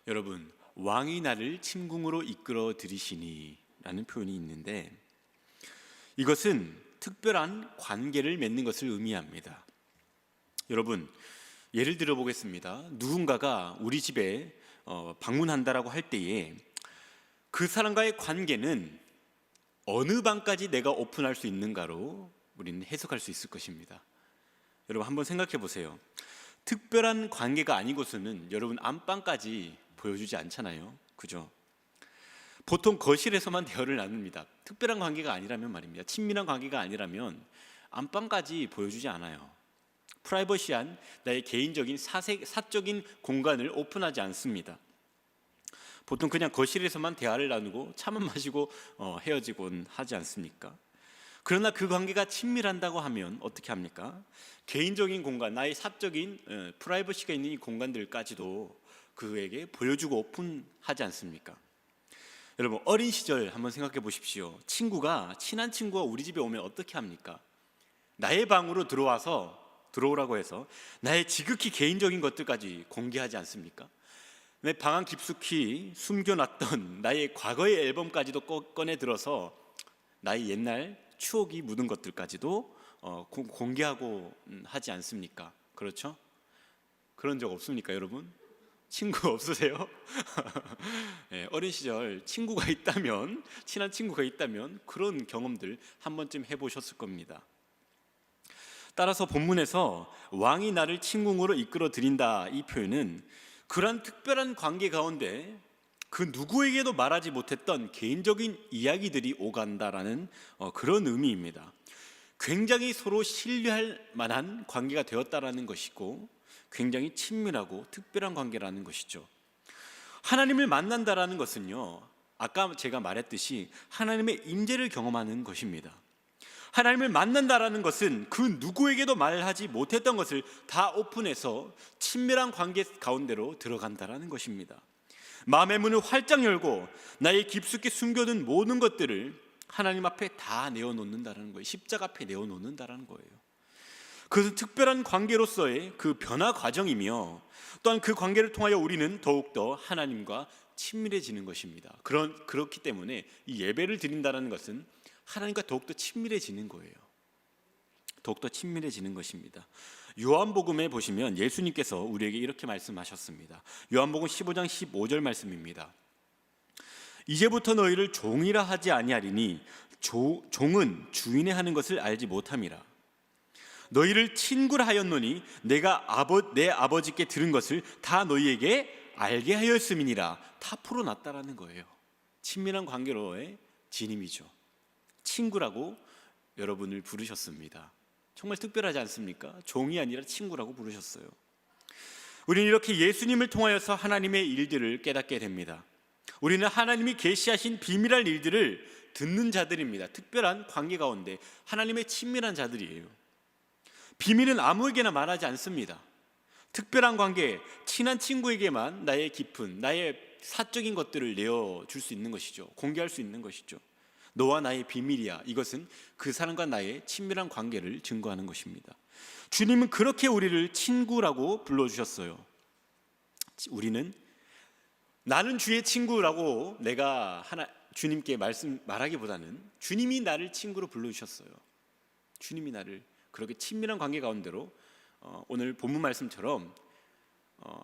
여러분, 왕이 나를 침궁으로 이끌어 들이시니 라는 표현이 있는데, 이것은 특별한 관계를 맺는 것을 의미합니다. 여러분, 예를 들어 보겠습니다. 누군가가 우리 집에 방문한다라고 할 때에 그 사람과의 관계는 어느 방까지 내가 오픈할 수 있는가로 우리는 해석할 수 있을 것입니다. 여러분, 한번 생각해 보세요. 특별한 관계가 아니고서는 여러분 안방까지 보여주지 않잖아요. 그죠? 보통 거실에서만 대화를 나눕니다. 특별한 관계가 아니라면 말입니다. 친밀한 관계가 아니라면 안방까지 보여주지 않아요. 프라이버시한 나의 개인적인 사적인 공간을 오픈하지 않습니다. 보통 그냥 거실에서만 대화를 나누고 차만 마시고 헤어지곤 하지 않습니까? 그러나 그 관계가 친밀한다고 하면 어떻게 합니까? 개인적인 공간, 나의 사적인 프라이버시가 있는 이 공간들까지도 그에게 보여주고 오픈하지 않습니까? 여러분, 어린 시절 한번 생각해 보십시오. 친한 친구가 우리 집에 오면 어떻게 합니까? 나의 방으로 들어오라고 해서 나의 지극히 개인적인 것들까지 공개하지 않습니까? 내 방 안 깊숙이 숨겨놨던 나의 과거의 앨범까지도 꺼내 들어서 나의 옛날 추억이 묻은 것들까지도 공개하고 하지 않습니까? 그렇죠? 그런 적 없습니까, 여러분? 친구 없으세요? 네, 어린 시절 친구가 있다면, 친한 친구가 있다면 그런 경험들 한 번쯤 해보셨을 겁니다. 따라서 본문에서 왕이 나를 침궁으로 이끌어 들인다, 이 표현은 그러한 특별한 관계 가운데 그 누구에게도 말하지 못했던 개인적인 이야기들이 오간다라는 그런 의미입니다. 굉장히 서로 신뢰할 만한 관계가 되었다라는 것이고, 굉장히 친밀하고 특별한 관계라는 것이죠. 하나님을 만난다라는 것은요, 아까 제가 말했듯이 하나님의 임재를 경험하는 것입니다. 하나님을 만난다라는 것은 그 누구에게도 말하지 못했던 것을 다 오픈해서 친밀한 관계 가운데로 들어간다라는 것입니다. 마음의 문을 활짝 열고 나의 깊숙이 숨겨둔 모든 것들을 하나님 앞에 다 내어놓는다는 거예요. 십자가 앞에 내어놓는다는 거예요. 그것은 특별한 관계로서의 그 변화 과정이며, 또한 그 관계를 통하여 우리는 더욱더 하나님과 친밀해지는 것입니다. 그렇기 때문에 이 예배를 드린다는 것은 하나님과 더욱더 친밀해지는 거예요. 더욱더 친밀해지는 것입니다. 요한복음에 보시면 예수님께서 우리에게 이렇게 말씀하셨습니다. 요한복음 15장 15절 말씀입니다. 이제부터 너희를 종이라 하지 아니하리니 종은 주인의 하는 것을 알지 못함이라. 너희를 친구라 하였노니 내가 내 아버지께 들은 것을 다 너희에게 알게 하였음이니라. 다 풀어놨다라는 거예요. 친밀한 관계로의 진임이죠. 친구라고 여러분을 부르셨습니다. 정말 특별하지 않습니까? 종이 아니라 친구라고 부르셨어요. 우리는 이렇게 예수님을 통하여서 하나님의 일들을 깨닫게 됩니다. 우리는 하나님이 계시하신 비밀한 일들을 듣는 자들입니다. 특별한 관계 가운데 하나님의 친밀한 자들이에요. 비밀은 아무에게나 말하지 않습니다. 특별한 관계, 친한 친구에게만 나의 깊은, 나의 사적인 것들을 내어줄 수 있는 것이죠. 공개할 수 있는 것이죠. 너와 나의 비밀이야. 이것은 그 사람과 나의 친밀한 관계를 증거하는 것입니다. 주님은 그렇게 우리를 친구라고 불러주셨어요. 우리는 나는 주의 친구라고 내가 주님께 말하기보다는 주님이 나를 친구로 불러주셨어요. 주님이 나를 그렇게 친밀한 관계 가운데로 오늘 본문 말씀처럼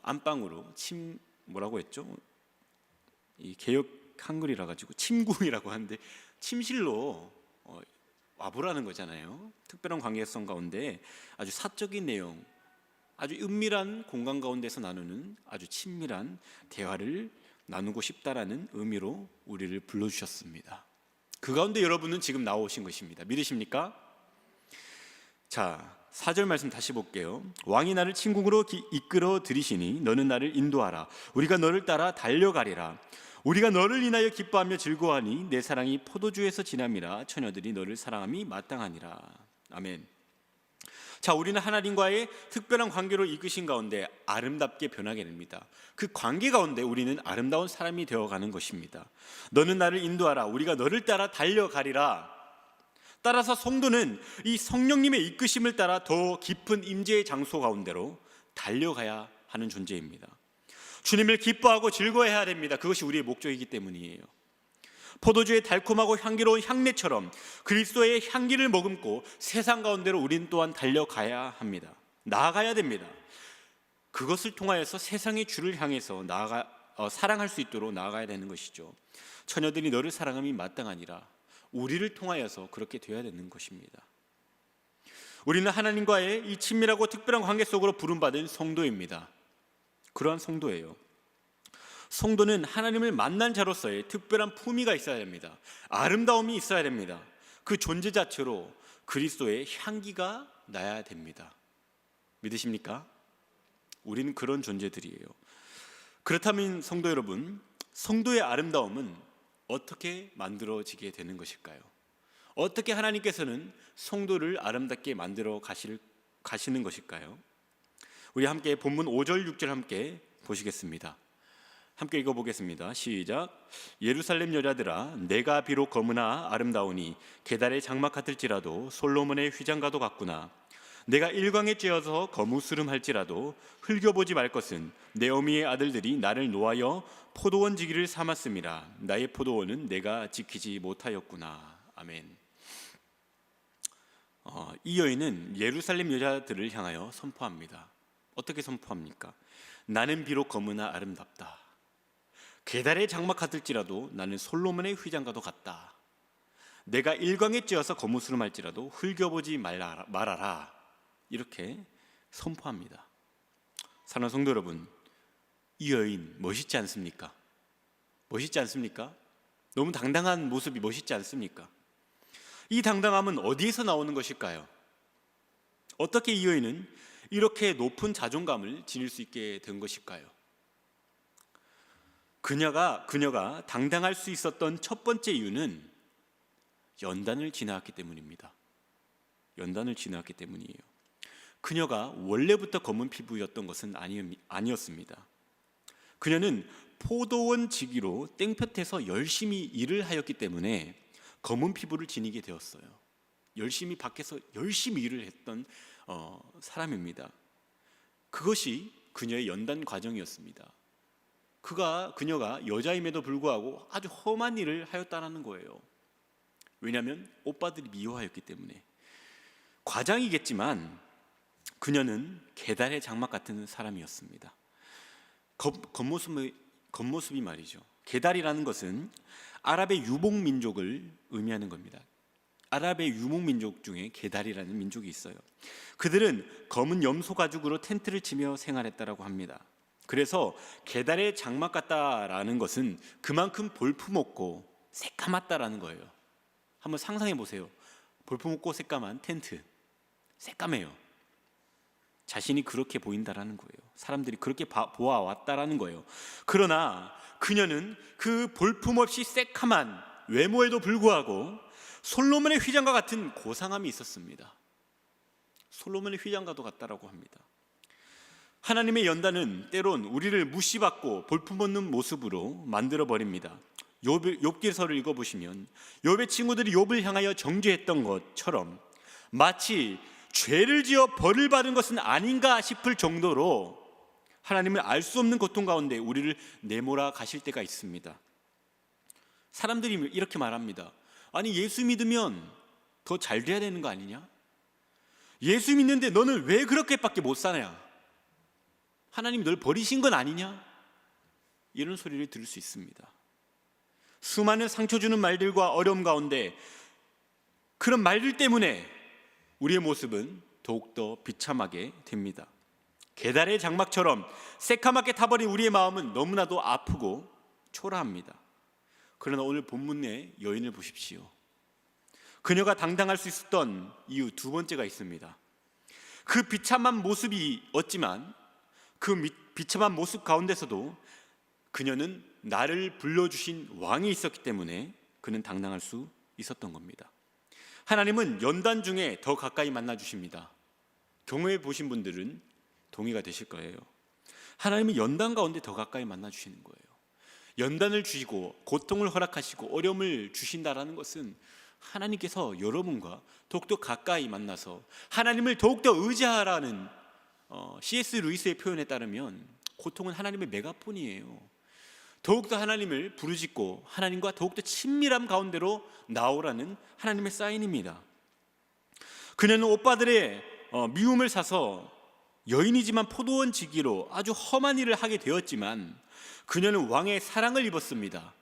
안방으로 뭐라고 했죠? 이 개역 한글이라 가지고 침궁이라고 하는데 침실로 와보라는 거잖아요. 특별한 관계성 가운데 아주 사적인 내용, 아주 은밀한 공간 가운데서 나누는 아주 친밀한 대화를 나누고 싶다라는 의미로 우리를 불러주셨습니다. 그 가운데 여러분은 지금 나오신 것입니다. 믿으십니까? 자, 4절 말씀 다시 볼게요. 왕이 나를 침궁으로 이끌어 들이시니 너는 나를 인도하라. 우리가 너를 따라 달려가리라. 우리가 너를 인하여 기뻐하며 즐거워하니 내 사랑이 포도주에서 지남이라 처녀들이 너를 사랑함이 마땅하니라. 아멘. 자, 우리는 하나님과의 특별한 관계로 이끄신 가운데 아름답게 변하게 됩니다. 그 관계 가운데 우리는 아름다운 사람이 되어가는 것입니다. 너는 나를 인도하라. 우리가 너를 따라 달려가리라. 따라서 성도는 이 성령님의 이끄심을 따라 더 깊은 임재의 장소 가운데로 달려가야 하는 존재입니다. 주님을 기뻐하고 즐거워해야 됩니다. 그것이 우리의 목적이기 때문이에요. 포도주의 달콤하고 향기로운 향내처럼 그리스도의 향기를 머금고 세상 가운데로 우린 또한 달려가야 합니다. 나아가야 됩니다. 그것을 통하여서 세상의 주를 향해서 사랑할 수 있도록 나아가야 되는 것이죠. 처녀들이 너를 사랑함이 마땅하니라. 우리를 통하여서 그렇게 되어야 되는 것입니다. 우리는 하나님과의 이 친밀하고 특별한 관계 속으로 부름받은 성도입니다. 그러한 성도예요. 성도는 하나님을 만난 자로서의 특별한 품위가 있어야 됩니다. 아름다움이 있어야 됩니다. 그 존재 자체로 그리스도의 향기가 나야 됩니다. 믿으십니까? 우리는 그런 존재들이에요. 그렇다면 성도 여러분, 성도의 아름다움은 어떻게 만들어지게 되는 것일까요? 어떻게 하나님께서는 성도를 아름답게 만들어 가시는 것일까요? 우리 함께 본문 5절 6절 함께 보시겠습니다. 함께 읽어보겠습니다. 시작. 예루살렘 여자들아, 내가 비록 검으나 아름다우니 계달의 장막 같을지라도 솔로몬의 휘장과도 같구나. 내가 일광에 쬐어서 거무스름할지라도 흘겨보지 말 것은 내 어미의 아들들이 나를 노하여 포도원 지기를 삼았음이라. 나의 포도원은 내가 지키지 못하였구나. 아멘. 이 여인은 예루살렘 여자들을 향하여 선포합니다. 어떻게 선포합니까? 나는 비록 검으나 아름답다. 계달의 장막 같을지라도 나는 솔로몬의 휘장과도 같다. 내가 일광에 쬐어서 거무스름할지라도 흘겨보지 말아라. 이렇게 선포합니다. 사랑하는 성도 여러분, 이 여인 멋있지 않습니까? 멋있지 않습니까? 너무 당당한 모습이 멋있지 않습니까? 이 당당함은 어디에서 나오는 것일까요? 어떻게 이 여인은 이렇게 높은 자존감을 지닐 수 있게 된 것일까요? 그녀가 당당할 수 있었던 첫 번째 이유는 연단을 지나왔기 때문입니다. 연단을 지나왔기 때문이에요. 그녀가 원래부터 검은 피부였던 것은 아니었습니다. 그녀는 포도원 지기로 땡볕에서 열심히 일을 하였기 때문에 검은 피부를 지니게 되었어요. 열심히 밖에서 열심히 일을 했던 사람입니다. 그것이 그녀의 연단 과정이었습니다. 그녀가 여자임에도 불구하고 아주 험한 일을 하였다는 거예요. 왜냐하면 오빠들이 미워하였기 때문에. 과장이겠지만 그녀는 계달의 장막 같은 사람이었습니다. 겉모습이 말이죠. 계달이라는 것은 아랍의 유목민족을 의미하는 겁니다. 아랍의 유목민족 중에 계달이라는 민족이 있어요. 그들은 검은 염소 가죽으로 텐트를 치며 생활했다고 합니다. 그래서 계달의 장막 같다라는 것은 그만큼 볼품없고 새까맣다라는 거예요. 한번 상상해 보세요. 볼품없고 새까만 텐트, 새까매요. 자신이 그렇게 보인다라는 거예요. 사람들이 그렇게 보아왔다라는 거예요. 그러나 그녀는 그 볼품없이 새까만 외모에도 불구하고 솔로몬의 휘장과 같은 고상함이 있었습니다. 솔로몬의 휘장과도 같다라고 합니다. 하나님의 연단은 때론 우리를 무시받고 볼품없는 모습으로 만들어버립니다. 욥기서를 읽어보시면 욥의 친구들이 욥을 향하여 정죄했던 것처럼 마치 죄를 지어 벌을 받은 것은 아닌가 싶을 정도로 하나님을 알 수 없는 고통 가운데 우리를 내몰아 가실 때가 있습니다. 사람들이 이렇게 말합니다. 아니, 예수 믿으면 더 잘 돼야 되는 거 아니냐? 예수 믿는데 너는 왜 그렇게밖에 못 사냐? 하나님이 널 버리신 건 아니냐? 이런 소리를 들을 수 있습니다. 수많은 상처 주는 말들과 어려움 가운데 그런 말들 때문에 우리의 모습은 더욱더 비참하게 됩니다. 계달의 장막처럼 새카맣게 타버린 우리의 마음은 너무나도 아프고 초라합니다. 그러나 오늘 본문의 여인을 보십시오. 그녀가 당당할 수 있었던 이유 두 번째가 있습니다. 그 비참한 모습이었지만 그 비참한 모습 가운데서도 그녀는 나를 불러주신 왕이 있었기 때문에 그는 당당할 수 있었던 겁니다. 하나님은 연단 중에 더 가까이 만나 주십니다. 경험해 보신 분들은 동의가 되실 거예요. 하나님은 연단 가운데 더 가까이 만나 주시는 거예요. 연단을 주시고 고통을 허락하시고 어려움을 주신다라는 것은 하나님께서 여러분과 더욱더 가까이 만나서 하나님을 더욱더 의지하라는 C.S. 루이스의 표현에 따르면 고통은 하나님의 메가폰이에요. 더욱더 하나님을 부르짖고 하나님과 더욱더 친밀함 가운데로 나오라는 하나님의 사인입니다. 그녀는 오빠들의 미움을 사서 여인이지만 포도원 지기로 아주 험한 일을 하게 되었지만 그녀는 왕의 사랑을 입었습니다.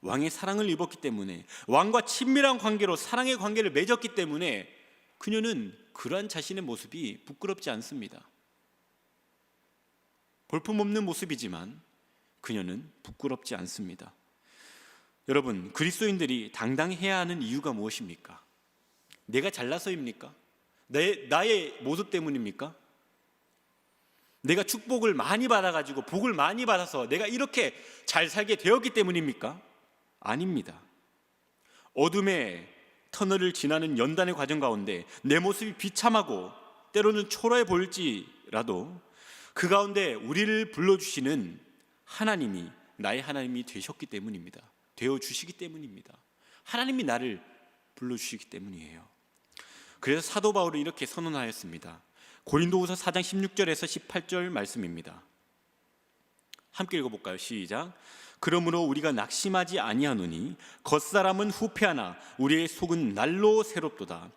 왕의 사랑을 입었기 때문에, 왕과 친밀한 관계로 사랑의 관계를 맺었기 때문에 그녀는 그러한 자신의 모습이 부끄럽지 않습니다. 볼품없는 모습이지만 그녀는 부끄럽지 않습니다. 여러분, 그리스도인들이 당당해야 하는 이유가 무엇입니까? 내가 잘나서입니까? 나의 모습 때문입니까? 내가 축복을 많이 받아가지고 복을 많이 받아서 내가 이렇게 잘 살게 되었기 때문입니까? 아닙니다. 어둠의 터널을 지나는 연단의 과정 가운데 내 모습이 비참하고 때로는 초라해 보일지라도 그 가운데 우리를 불러주시는 하나님이 나의 하나님이 되셨기 때문입니다. 되어주시기 때문입니다. 하나님이 나를 불러주시기 때문이에요. 그래서 사도 바울은 이렇게 선언하였습니다. 고린도후서 4장 16절에서 18절 말씀입니다. 함께 읽어볼까요? 시작. 그러므로 우리가 낙심하지 아니하노니 겉사람은 후패하나 우리의 속은 날로 새롭도다.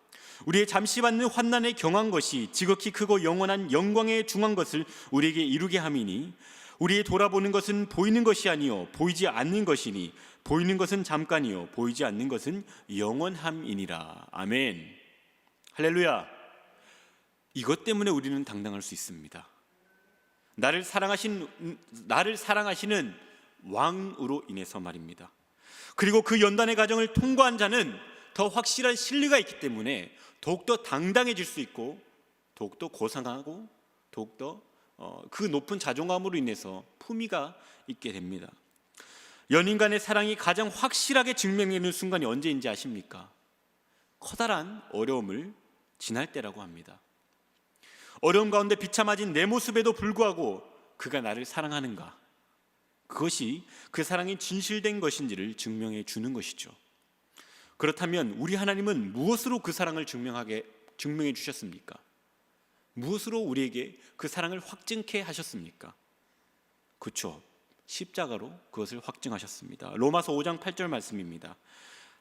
우리의 잠시 받는 환난에 경한 것이 지극히 크고 영원한 영광에 중한 것을 우리에게 이루게 함이니 우리의 돌아보는 것은 보이는 것이 아니요 보이지 않는 것이니 보이는 것은 잠깐이요 보이지 않는 것은 영원함이니라. 아멘. 할렐루야. 이것 때문에 우리는 당당할 수 있습니다. 나를 사랑하시는 왕으로 인해서 말입니다. 그리고 그 연단의 과정을 통과한 자는 더 확실한 신뢰가 있기 때문에 더욱더 당당해질 수 있고 더욱더 고상하고 더욱더 그 높은 자존감으로 인해서 품위가 있게 됩니다. 연인 간의 사랑이 가장 확실하게 증명되는 순간이 언제인지 아십니까? 커다란 어려움을 지날 때라고 합니다. 어려움 가운데 비참해진 내 모습에도 불구하고 그가 나를 사랑하는가, 그것이 그 사랑이 진실된 것인지를 증명해 주는 것이죠. 그렇다면 우리 하나님은 무엇으로 그 사랑을 증명해 주셨습니까? 무엇으로 우리에게 그 사랑을 확증케 하셨습니까? 그렇죠. 십자가로 그것을 확증하셨습니다. 로마서 5장 8절 말씀입니다.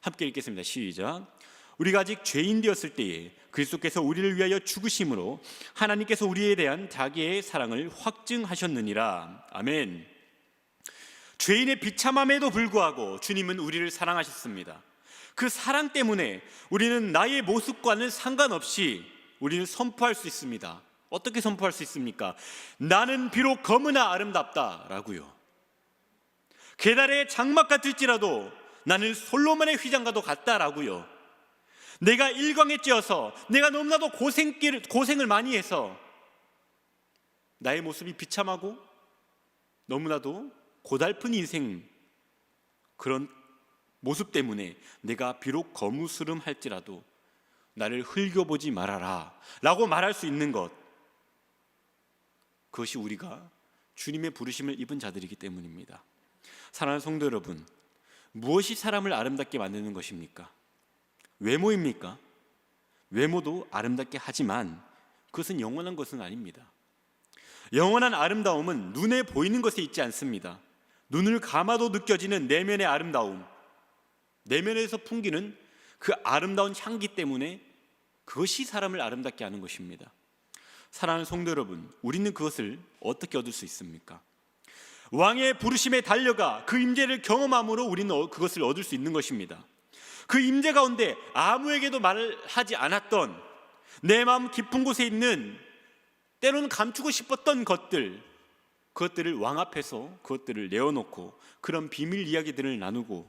함께 읽겠습니다. 시작. 우리가 아직 죄인 되었을 때에 그리스도께서 우리를 위하여 죽으심으로 하나님께서 우리에 대한 자기의 사랑을 확증하셨느니라. 아멘. 죄인의 비참함에도 불구하고 주님은 우리를 사랑하셨습니다. 그 사랑 때문에 우리는 나의 모습과는 상관없이 우리는 선포할 수 있습니다. 어떻게 선포할 수 있습니까? 나는 비록 검으나 아름답다라고요. 계달의 장막 같을지라도 나는 솔로몬의 휘장과도 같다라고요. 내가 일광에 찧어서 내가 너무나도 고생을 많이 해서 나의 모습이 비참하고 너무나도 고달픈 인생, 그런 모습 때문에 내가 비록 거무스름할지라도 나를 흘겨보지 말아라 라고 말할 수 있는 것, 그것이 우리가 주님의 부르심을 입은 자들이기 때문입니다. 사랑하는 성도 여러분, 무엇이 사람을 아름답게 만드는 것입니까? 외모입니까? 외모도 아름답게 하지만 그것은 영원한 것은 아닙니다. 영원한 아름다움은 눈에 보이는 것에 있지 않습니다. 눈을 감아도 느껴지는 내면의 아름다움, 내면에서 풍기는 그 아름다운 향기 때문에 그것이 사람을 아름답게 하는 것입니다. 사랑하는 성도 여러분, 우리는 그것을 어떻게 얻을 수 있습니까? 왕의 부르심에 달려가 그 임재를 경험함으로 우리는 그것을 얻을 수 있는 것입니다. 그 임재 가운데 아무에게도 말하지 않았던 내 마음 깊은 곳에 있는 때로는 감추고 싶었던 그것들을 왕 앞에서 그것들을 내어놓고 그런 비밀 이야기들을 나누고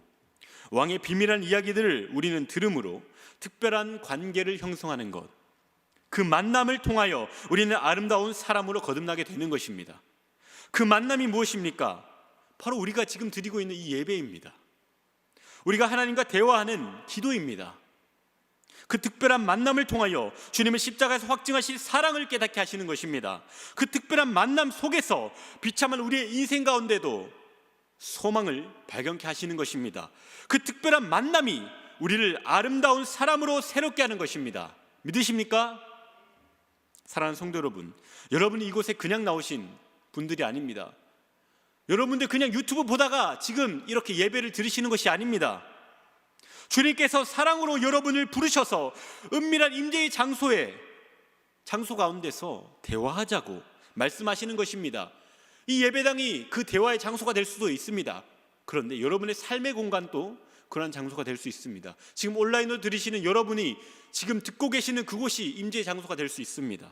왕의 비밀한 이야기들을 우리는 들음으로 특별한 관계를 형성하는 것, 그 만남을 통하여 우리는 아름다운 사람으로 거듭나게 되는 것입니다. 그 만남이 무엇입니까? 바로 우리가 지금 드리고 있는 이 예배입니다. 우리가 하나님과 대화하는 기도입니다. 그 특별한 만남을 통하여 주님의 십자가에서 확증하실 사랑을 깨닫게 하시는 것입니다. 그 특별한 만남 속에서 비참한 우리의 인생 가운데도 소망을 발견케 하시는 것입니다. 그 특별한 만남이 우리를 아름다운 사람으로 새롭게 하는 것입니다. 믿으십니까? 사랑하는 성도 여러분, 여러분이 이곳에 그냥 나오신 분들이 아닙니다. 여러분들 그냥 유튜브 보다가 지금 이렇게 예배를 들으시는 것이 아닙니다. 주님께서 사랑으로 여러분을 부르셔서 은밀한 임재의 장소 가운데서 대화하자고 말씀하시는 것입니다. 이 예배당이 그 대화의 장소가 될 수도 있습니다. 그런데 여러분의 삶의 공간도 그런 장소가 될 수 있습니다. 지금 온라인으로 들으시는 여러분이 지금 듣고 계시는 그곳이 임재의 장소가 될 수 있습니다.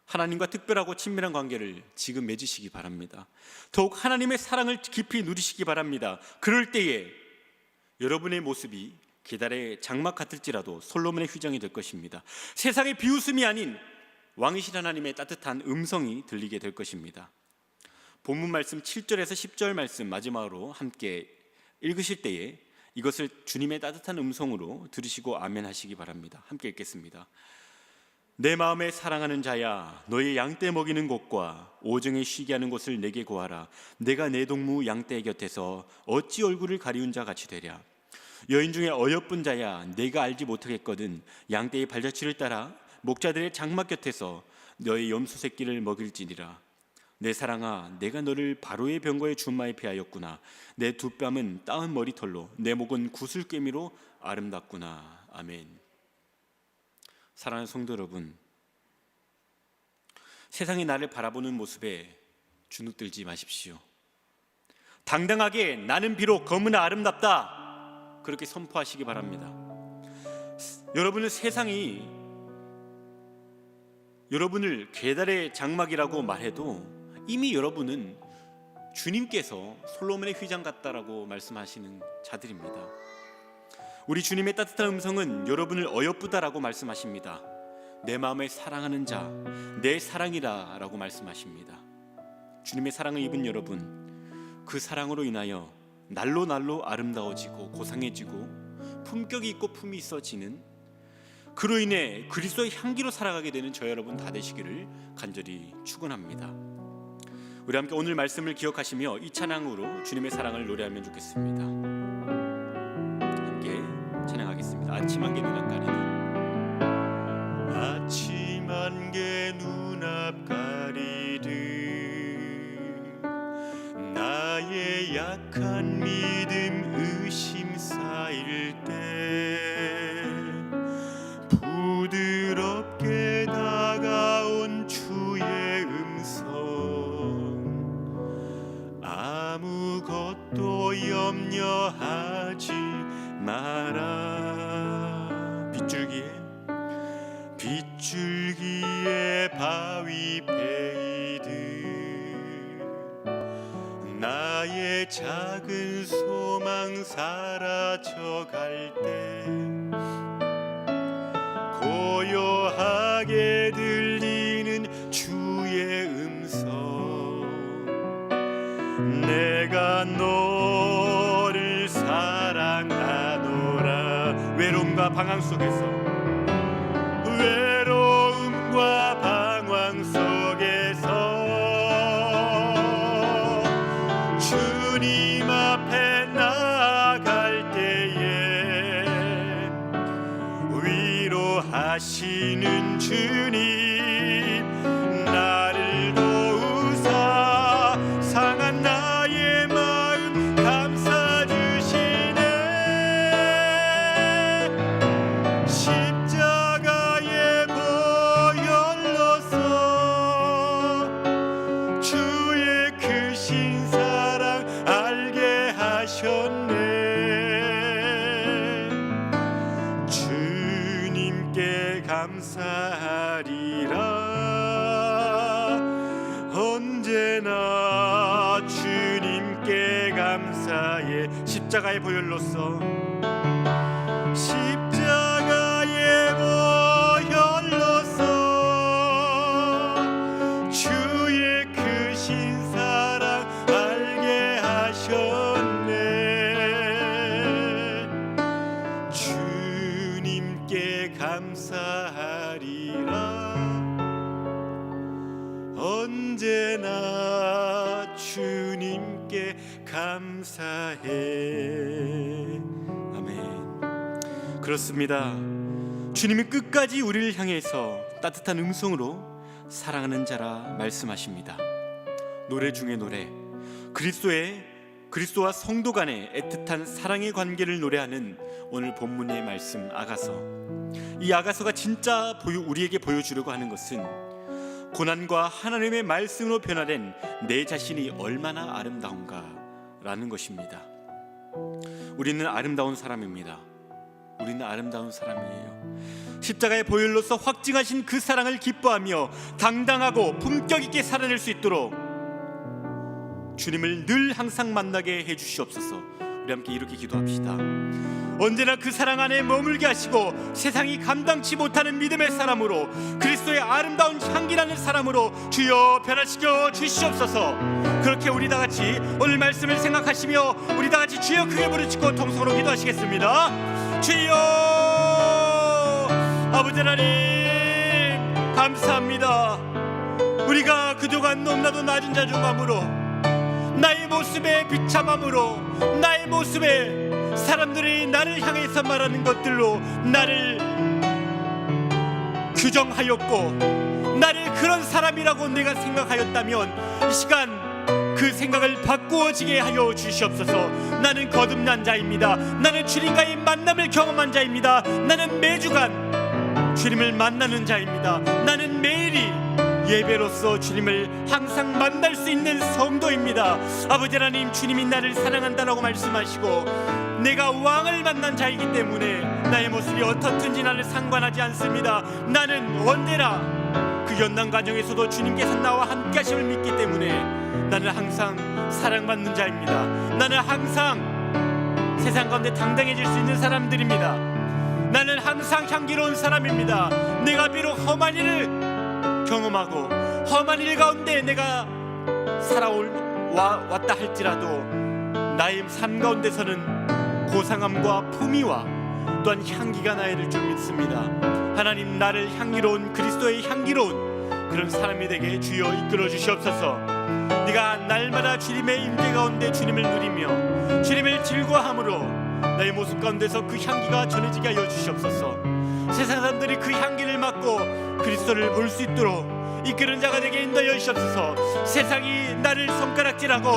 하나님과 특별하고 친밀한 관계를 지금 맺으시기 바랍니다. 더욱 하나님의 사랑을 깊이 누리시기 바랍니다. 그럴 때에 여러분의 모습이 계달의 장막 같을지라도 솔로몬의 휘장이 될 것입니다. 세상의 비웃음이 아닌 왕이신 하나님의 따뜻한 음성이 들리게 될 것입니다. 본문 말씀 7절에서 10절 말씀 마지막으로 함께 읽으실 때에 이것을 주님의 따뜻한 음성으로 들으시고 아멘 하시기 바랍니다. 함께 읽겠습니다. 내 마음에 사랑하는 자야, 너의 양떼 먹이는 곳과 오정에 쉬게 하는 곳을 내게 구하라. 내가 내 동무 양떼 곁에서 어찌 얼굴을 가리운 자 같이 되랴. 여인 중에 어여쁜 자야, 내가 알지 못하겠거든 양떼의 발자취를 따라 목자들의 장막 곁에서 너의 염소 새끼를 먹일지니라. 내 사랑아, 내가 너를 바로의 병거의 준마에 피하였구나. 내 두 뺨은 따은 머리털로, 내 목은 구슬꿰미로 아름답구나. 아멘. 사랑하는 성도 여러분, 세상이 나를 바라보는 모습에 주눅들지 마십시오. 당당하게 나는 비록 검으나 아름답다, 그렇게 선포하시기 바랍니다. 여러분은 세상이 여러분을 계달의 장막이라고 말해도 이미 여러분은 주님께서 솔로몬의 휘장 같다라고 말씀하시는 자들입니다. 우리 주님의 따뜻한 음성은 여러분을 어여쁘다라고 말씀하십니다. 내 마음에 사랑하는 자, 내 사랑이라 라고 말씀하십니다. 주님의 사랑을 입은 여러분, 그 사랑으로 인하여 날로 아름다워지고 고상해지고 품격이 있고 품이 있어지는, 그로 인해 그리스도의 향기로 살아가게 되는 저 여러분 다 되시기를 간절히 축원합니다. 우리 함께 오늘 말씀을 기억하시며 이 찬양으로 주님의 사랑을 노래하면 좋겠습니다. 함께 찬양하겠습니다. 아침 안개 눈앞 가리는, 아침 안개 눈앞 가리듯 나의 약한 믿음 의심 쌓일 때 부드럽게 다가온 주의 음성, 아무것도 염려하지 마라. 빗줄기에 바위 베이듯 나의 작은 소망 사라져갈 때 고요하게 들리는 주의 음성, 내가 너를 사랑하노라. 외로움과 방황 속에서, 외로움과 방황 속에서 주님 앞에 나아갈 때에 위로하시는 주님, 나를 도우사 상한 나의 마음 감싸 주시네. 십자가의 보혈로서 주의 크신 사랑 알게 하셨네. 주님께 감사하리라. 언제나 주님께 감사해. 십자가의 보혈로서, 십자가의 보혈로서 주의 크신 언제나 주님께 감사해. 아멘. 그렇습니다. 주님이 끝까지 우리를 향해서 따뜻한 음성으로 사랑하는 자라 말씀하십니다. 노래 중에 노래, 그리스도와 성도 간의 애틋한 사랑의 관계를 노래하는 오늘 본문의 말씀 아가서. 이 아가서가 진짜 우리에게 보여주려고 하는 것은 고난과 하나님의 말씀으로 변화된 내 자신이 얼마나 아름다운가 라는 것입니다. 우리는 아름다운 사람입니다. 우리는 아름다운 사람이에요. 십자가의 보혈로서 확증하신 그 사랑을 기뻐하며 당당하고 품격 있게 살아낼 수 있도록 주님을 늘 항상 만나게 해주시옵소서. 우리 함께 이렇게 기도합시다. 언제나 그 사랑 안에 머물게 하시고 세상이 감당치 못하는 믿음의 사람으로, 그리스도의 아름다운 향기나는 사람으로 주여 변화시켜 주시옵소서. 그렇게 우리 다같이 오늘 말씀을 생각하시며 우리 다같이 주여 크게 부르짖고 통성으로 기도하시겠습니다. 주여, 아버지 하나님 감사합니다. 우리가 그동안 너무나도 낮은 자중함으로, 나의 모습에 비참함으로, 나의 모습에 사람들이 나를 향해서 말하는 것들로 나를 규정하였고 나를 그런 사람이라고 내가 생각하였다면 이 시간 그 생각을 바꾸어지게 하여 주시옵소서. 나는 거듭난 자입니다. 나는 주님과의 만남을 경험한 자입니다. 나는 매주간 주님을 만나는 자입니다. 나는 매일이 예배로서 주님을 항상 만날 수 있는 성도입니다. 아버지 하나님, 주님이 나를 사랑한다라고 말씀하시고 내가 왕을 만난 자이기 때문에 나의 모습이 어떻든지 나를 상관하지 않습니다. 나는 언제나 그 연단 과정에서도 주님께서 나와 함께 하심을 믿기 때문에 나는 항상 사랑받는 자입니다. 나는 항상 세상 가운데 당당해질 수 있는 사람들입니다. 나는 항상 향기로운 사람입니다. 내가 비록 험한 일을 경험하고 험한 일 가운데 내가 왔다 할지라도 나의 삶 가운데서는 고상함과 품위와 또한 향기가 나야 줄 믿습니다. 하나님, 나를 향기로운 그리스도의 향기로운 그런 사람이 되게 주여 이끌어 주시옵소서. 네가 날마다 주님의 임재 가운데 주님을 누리며 주님을 즐거워함으로 나의 모습 가운데서 그 향기가 전해지게 하여 주시옵소서. 세상 사람들이 그 향기를 맡고 그리스도를 볼 수 있도록 이끄는 자가 되게 인도하여 주시옵소서. 세상이 나를 손가락질하고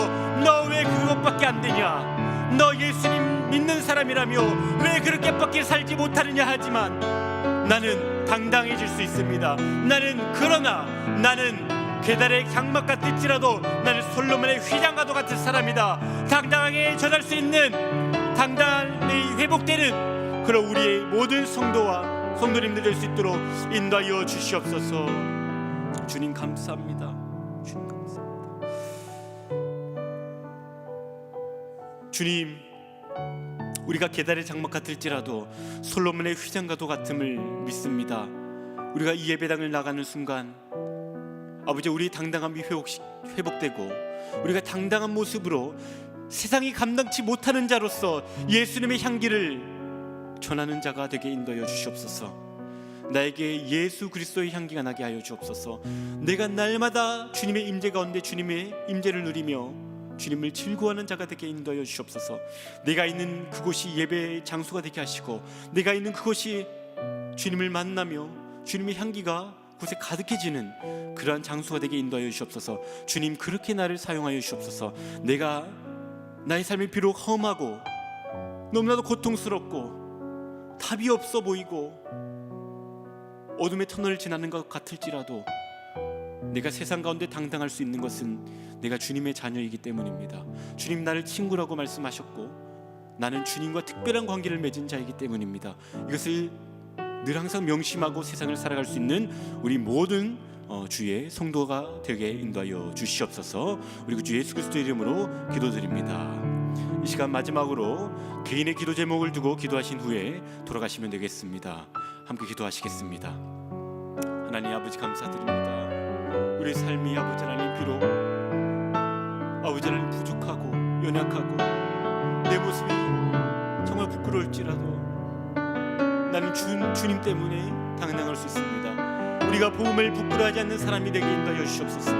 너 왜 그것밖에 안 되냐, 너 예수님 믿는 사람이라며 왜 그렇게밖에 살지 못하느냐 하지만 나는 당당해질 수 있습니다. 나는 계달의 장막 같을지라도 나는 솔로몬의 휘장과도 같은 사람이다. 당당하게 전할 수 있는, 당당히 회복되는 그런 우리의 모든 성도님들 될 수 있도록 인도하여 주시옵소서. 주님 감사합니다. 주님 감사합니다. 주님, 우리가 계달의 장막 같을지라도 솔로몬의 휘장과도 같음을 믿습니다. 우리가 이 예배당을 나가는 순간 아버지, 우리의 당당함이 회복되고 우리가 당당한 모습으로 세상이 감당치 못하는 자로서 예수님의 향기를 전하는 자가 되게 인도하여 주시옵소서. 나에게 예수 그리스도의 향기가 나게 하여 주옵소서. 내가 날마다 주님의 임재 가운데 주님의 임재를 누리며 주님을 즐거워하는 자가 되게 인도하여 주시옵소서. 내가 있는 그곳이 예배의 장소가 되게 하시고 내가 있는 그곳이 주님을 만나며 주님의 향기가 곳에 가득해지는 그러한 장소가 되게 인도하여 주시옵소서. 주님, 그렇게 나를 사용하여 주시옵소서. 내가 나의 삶이 비록 험하고 너무나도 고통스럽고 답이 없어 보이고 어둠의 터널을 지나는 것 같을지라도 내가 세상 가운데 당당할 수 있는 것은 내가 주님의 자녀이기 때문입니다. 주님, 나를 친구라고 말씀하셨고 나는 주님과 특별한 관계를 맺은 자이기 때문입니다. 이것을 늘 항상 명심하고 세상을 살아갈 수 있는 우리 모든 주의 성도가 되게 인도하여 주시옵소서. 우리 주 예수 그리스도의 이름으로 기도드립니다. 이 시간 마지막으로 개인의 기도 제목을 두고 기도하신 후에 돌아가시면 되겠습니다. 함께 기도하시겠습니다. 하나님 아버지, 감사드립니다. 우리의 삶이 아버지 하나님 비록 아버지 하나님 부족하고 연약하고 내 모습이 정말 부끄러울지라도 나는 주님 때문에 당당할 수 있습니다. 우리가 복음을 부끄러워하지 않는 사람이 되게 인도하여 주시옵소서.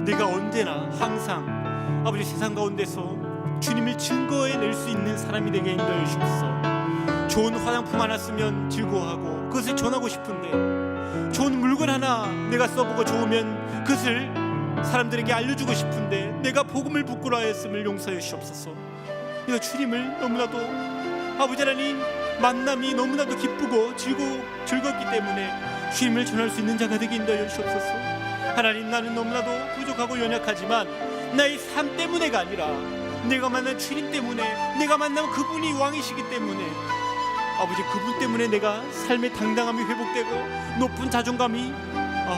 내가 언제나 항상 아버지 세상 가운데서 주님을 증거해낼 수 있는 사람이 되게 인도해 주옵소서. 좋은 화장품 하나 쓰면 즐거워하고 그것을 전하고 싶은데, 좋은 물건 하나 내가 써보고 좋으면 그것을 사람들에게 알려주고 싶은데 내가 복음을 부끄러워했음을 용서해 주옵소서. 내가 주님을 너무나도 아버지 하나님 만남이 너무나도 기쁘고 즐겁기 때문에 주님을 전할 수 있는 자가 되게 인도해 주옵소서. 하나님, 나는 너무나도 부족하고 연약하지만 나의 삶 때문에가 아니라 내가 만난 주님 때문에, 내가 만난 그분이 왕이시기 때문에 아버지, 그분 때문에 내가 삶의 당당함이 회복되고 높은 자존감이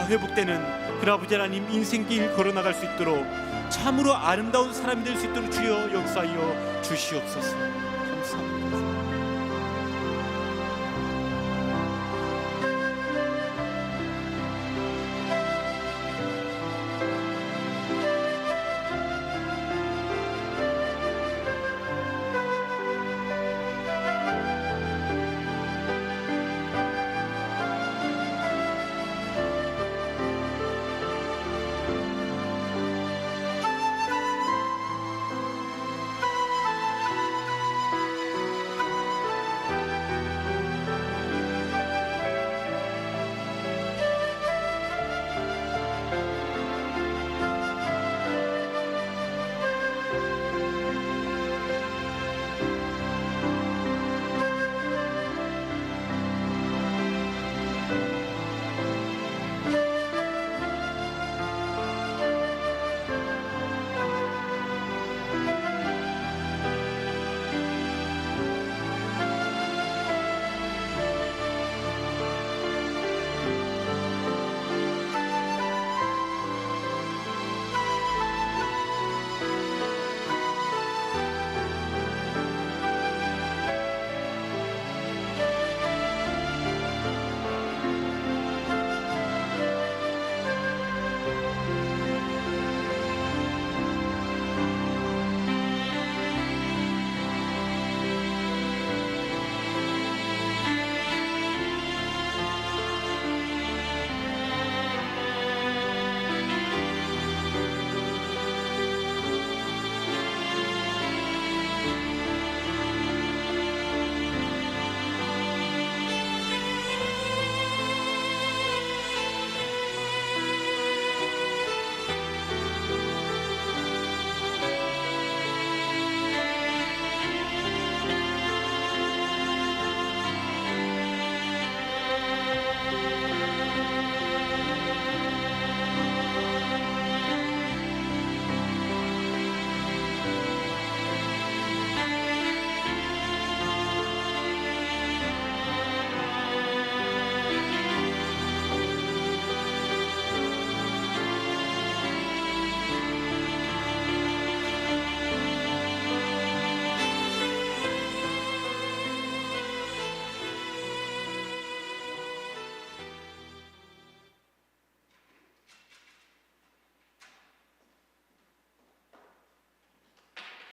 회복되는 그 아버지 하나님 인생길 걸어나갈 수 있도록 참으로 아름다운 사람이 될 수 있도록 주여 역사하여 주시옵소서. 감사합니다.